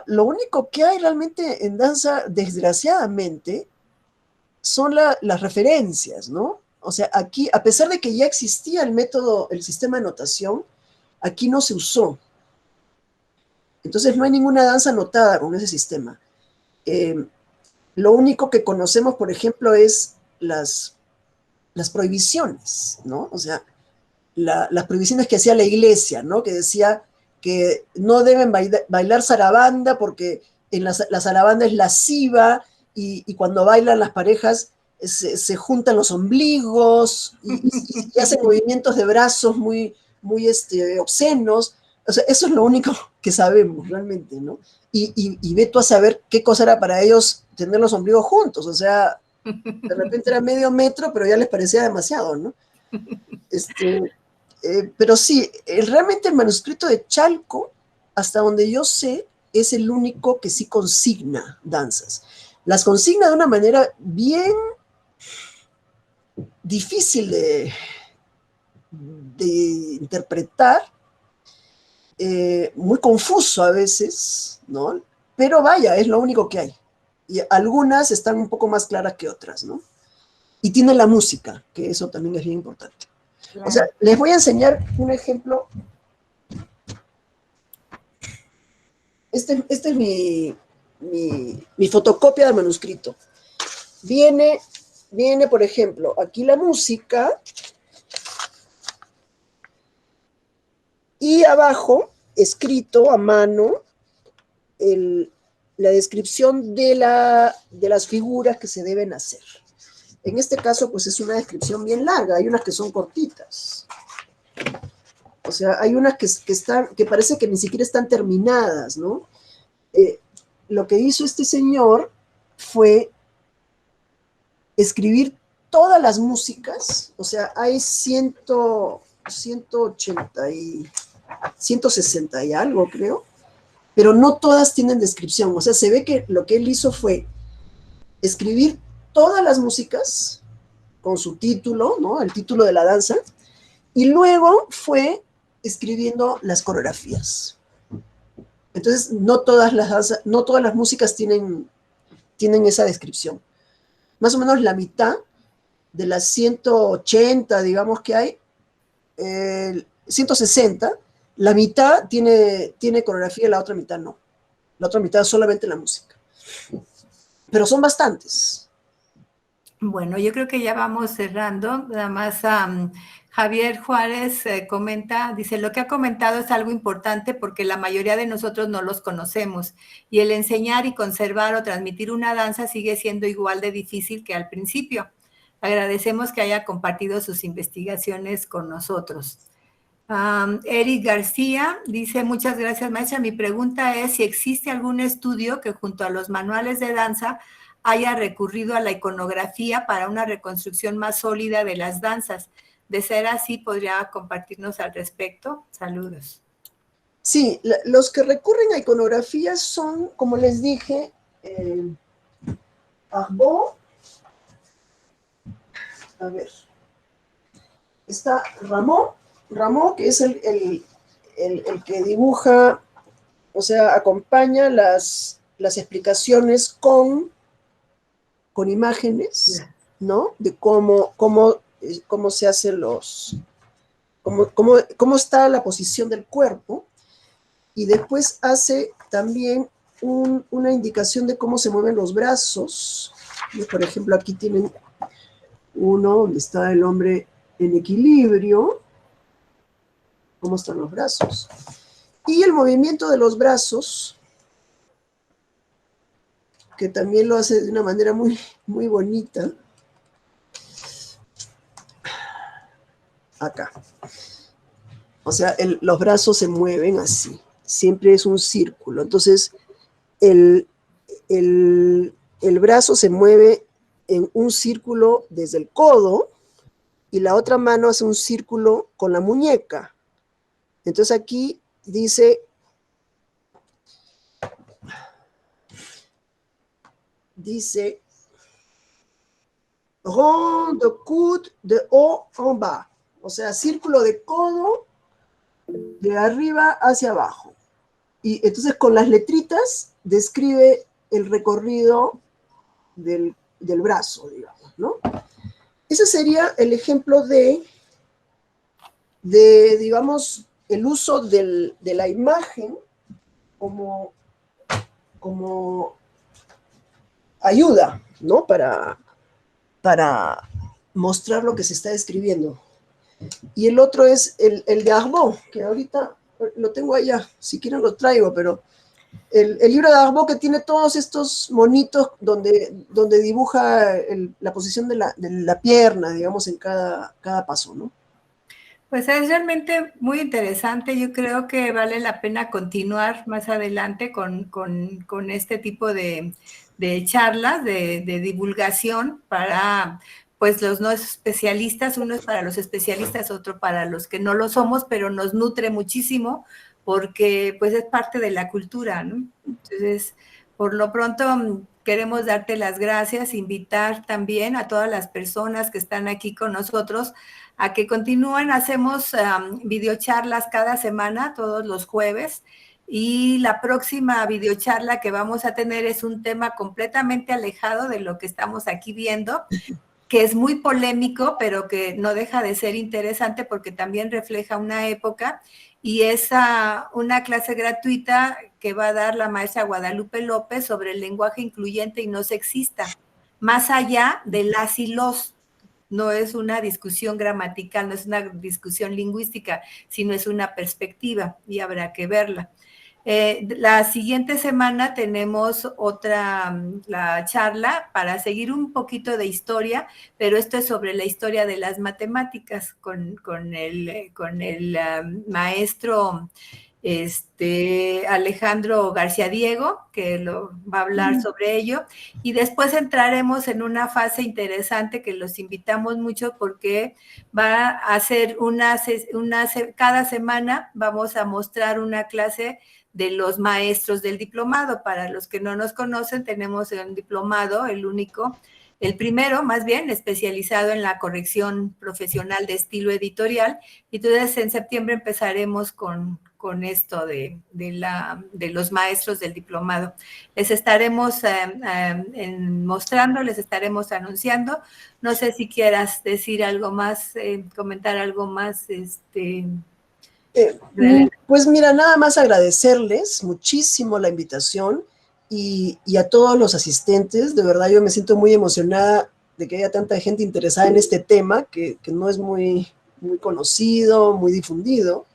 Lo único que hay realmente en danza, desgraciadamente, son las referencias, ¿no? O sea, aquí, a pesar de que ya existía el método, el sistema de notación, aquí no se usó. Entonces no hay ninguna danza anotada con ese sistema. Eh, lo único que conocemos, por ejemplo, es las prohibiciones, ¿no? O sea, las prohibiciones que hacía la iglesia, ¿no? Que decía que no deben bailar zarabanda porque la zarabanda es lasciva y cuando bailan las parejas se juntan los ombligos y hacen movimientos de brazos muy obscenos. O sea, eso es lo único que sabemos realmente, ¿no? Y ve tú a saber qué cosa era para ellos tener los ombligos juntos. O sea, de repente era medio metro, pero ya les parecía demasiado, ¿no? Este, pero sí, realmente el manuscrito de Chalco, hasta donde yo sé, es el único que sí consigna danzas. Las consigna de una manera bien difícil de interpretar, muy confuso a veces, ¿no? Pero vaya, es lo único que hay. Y algunas están un poco más claras que otras, ¿no? Y tiene la música, que eso también es bien importante. O sea, Claro. les voy a enseñar un ejemplo. Este es mi fotocopia del manuscrito. Viene, por ejemplo, aquí la música y abajo, escrito a mano, la descripción de las figuras que se deben hacer. En este caso, pues es una descripción bien larga, hay unas que son cortitas. O sea, hay unas que parece que ni siquiera están terminadas, ¿no? Lo que hizo este señor fue escribir todas las músicas, o sea, hay 180 y 160 y algo, creo, pero no todas tienen descripción. O sea, se ve que lo que él hizo fue escribir todas las músicas con su título, ¿no? El título de la danza, y luego fue escribiendo las coreografías. Entonces, no todas las músicas tienen esa descripción. Más o menos la mitad de las 180, digamos que hay, 160, la mitad tiene coreografía y la otra mitad no. La otra mitad solamente la música. Pero son bastantes. Bueno, yo creo que ya vamos cerrando. Nada más Javier Juárez comenta, dice, lo que ha comentado es algo importante porque la mayoría de nosotros no los conocemos y el enseñar y conservar o transmitir una danza sigue siendo igual de difícil que al principio. Agradecemos que haya compartido sus investigaciones con nosotros. Eric García dice, muchas gracias, maestra. Mi pregunta es si existe algún estudio que junto a los manuales de danza haya recurrido a la iconografía para una reconstrucción más sólida de las danzas. De ser así, ¿podría compartirnos al respecto? Saludos. Sí, los que recurren a iconografías son, como les dije, Arbó, a ver, está Ramón, que es el que dibuja, o sea, acompaña las explicaciones con imágenes, ¿no? De cómo se hacen cómo está la posición del cuerpo, y después hace también una indicación de cómo se mueven los brazos. Por ejemplo, aquí tienen uno donde está el hombre en equilibrio, cómo están los brazos. Y el movimiento de los brazos, que también lo hace de una manera muy, muy bonita. Acá. O sea, los brazos se mueven así. Siempre es un círculo. Entonces, el brazo se mueve en un círculo desde el codo y la otra mano hace un círculo con la muñeca. Entonces aquí dice rond de coude de haut en bas, o sea, círculo de codo de arriba hacia abajo. Y entonces con las letritas describe el recorrido del brazo, digamos, ¿no? Ese sería el ejemplo de digamos, el uso de la imagen como ayuda, ¿no? Para mostrar lo que se está describiendo. Y el otro es el de Arbó, que ahorita lo tengo allá, si quieren lo traigo, pero el libro de Arbó, que tiene todos estos monitos donde dibuja la posición de la pierna, digamos, en cada paso, ¿no? Pues es realmente muy interesante. Yo creo que vale la pena continuar más adelante con este tipo de charlas, de divulgación para pues los no especialistas. Uno es para los especialistas, otro para los que no lo somos, pero nos nutre muchísimo porque pues es parte de la cultura, ¿no? Entonces, por lo pronto queremos darte las gracias, invitar también a todas las personas que están aquí con nosotros a que continúen. Hacemos videocharlas cada semana, todos los jueves, y la próxima videocharla que vamos a tener es un tema completamente alejado de lo que estamos aquí viendo, que es muy polémico, pero que no deja de ser interesante porque también refleja una época, y es una clase gratuita que va a dar la maestra Guadalupe López sobre el lenguaje incluyente y no sexista, más allá de las y los. No es una discusión gramatical, no es una discusión lingüística, sino es una perspectiva y habrá que verla. La siguiente semana tenemos la charla para seguir un poquito de historia, pero esto es sobre la historia de las matemáticas con el maestro Alejandro García Diego, que va a hablar sobre ello, y después entraremos en una fase interesante que los invitamos mucho porque va a ser cada semana vamos a mostrar una clase de los maestros del diplomado. Para los que no nos conocen, tenemos un diplomado, el primero, más bien, especializado en la corrección profesional de estilo editorial. Y entonces en septiembre empezaremos con esto de los maestros del diplomado. Les estaremos mostrando, les estaremos anunciando. No sé si quieras decir algo más, comentar algo más, Pues mira, nada más agradecerles muchísimo la invitación y a todos los asistentes. De verdad, yo me siento muy emocionada de que haya tanta gente interesada en este tema, que no es muy, muy conocido, muy difundido.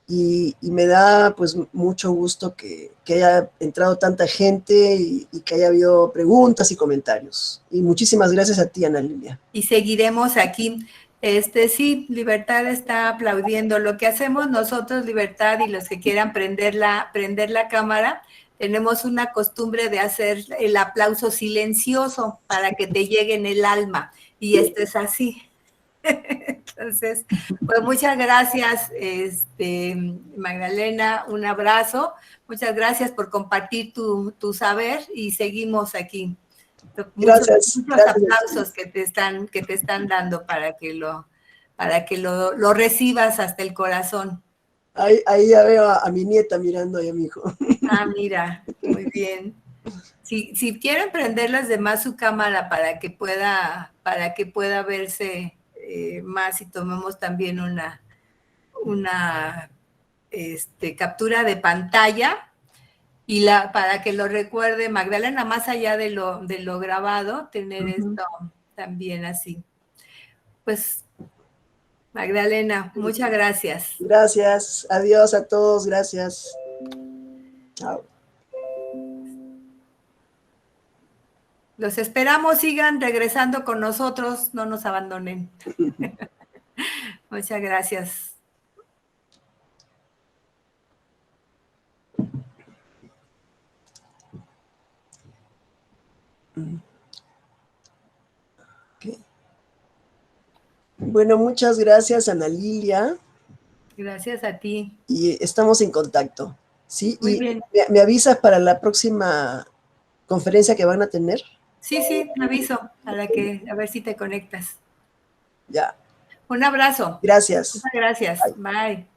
Y me da pues mucho gusto que haya entrado tanta gente y que haya habido preguntas y comentarios. Y muchísimas gracias a ti, Ana Lilia. Y seguiremos aquí. Sí, Libertad está aplaudiendo. Lo que hacemos nosotros, Libertad, y los que quieran prender la cámara, tenemos una costumbre de hacer el aplauso silencioso para que te llegue en el alma. Y esto es así. Entonces, pues muchas gracias, Magdalena, un abrazo. Muchas gracias por compartir tu saber y seguimos aquí. Gracias. Muchos aplausos que te están dando para que lo recibas hasta el corazón. Ahí ya veo a mi nieta mirando ahí a mi hijo. Ah, mira, muy bien. Si quieren prenderlas de más su cámara para que pueda verse más y tomemos también una captura de pantalla y para que lo recuerde Magdalena, más allá de lo grabado, tener esto también así. Pues, Magdalena, muchas gracias. Gracias. Adiós a todos. Gracias. Chao. Los esperamos, sigan regresando con nosotros, no nos abandonen. Muchas gracias. Okay. Bueno, muchas gracias, Ana Lilia. Gracias a ti. Y estamos en contacto, ¿sí? Muy Y bien. me avisas para la próxima conferencia que van a tener. Sí, te aviso a ver si te conectas. Ya. Un abrazo. Gracias. Muchas gracias. Bye. Bye.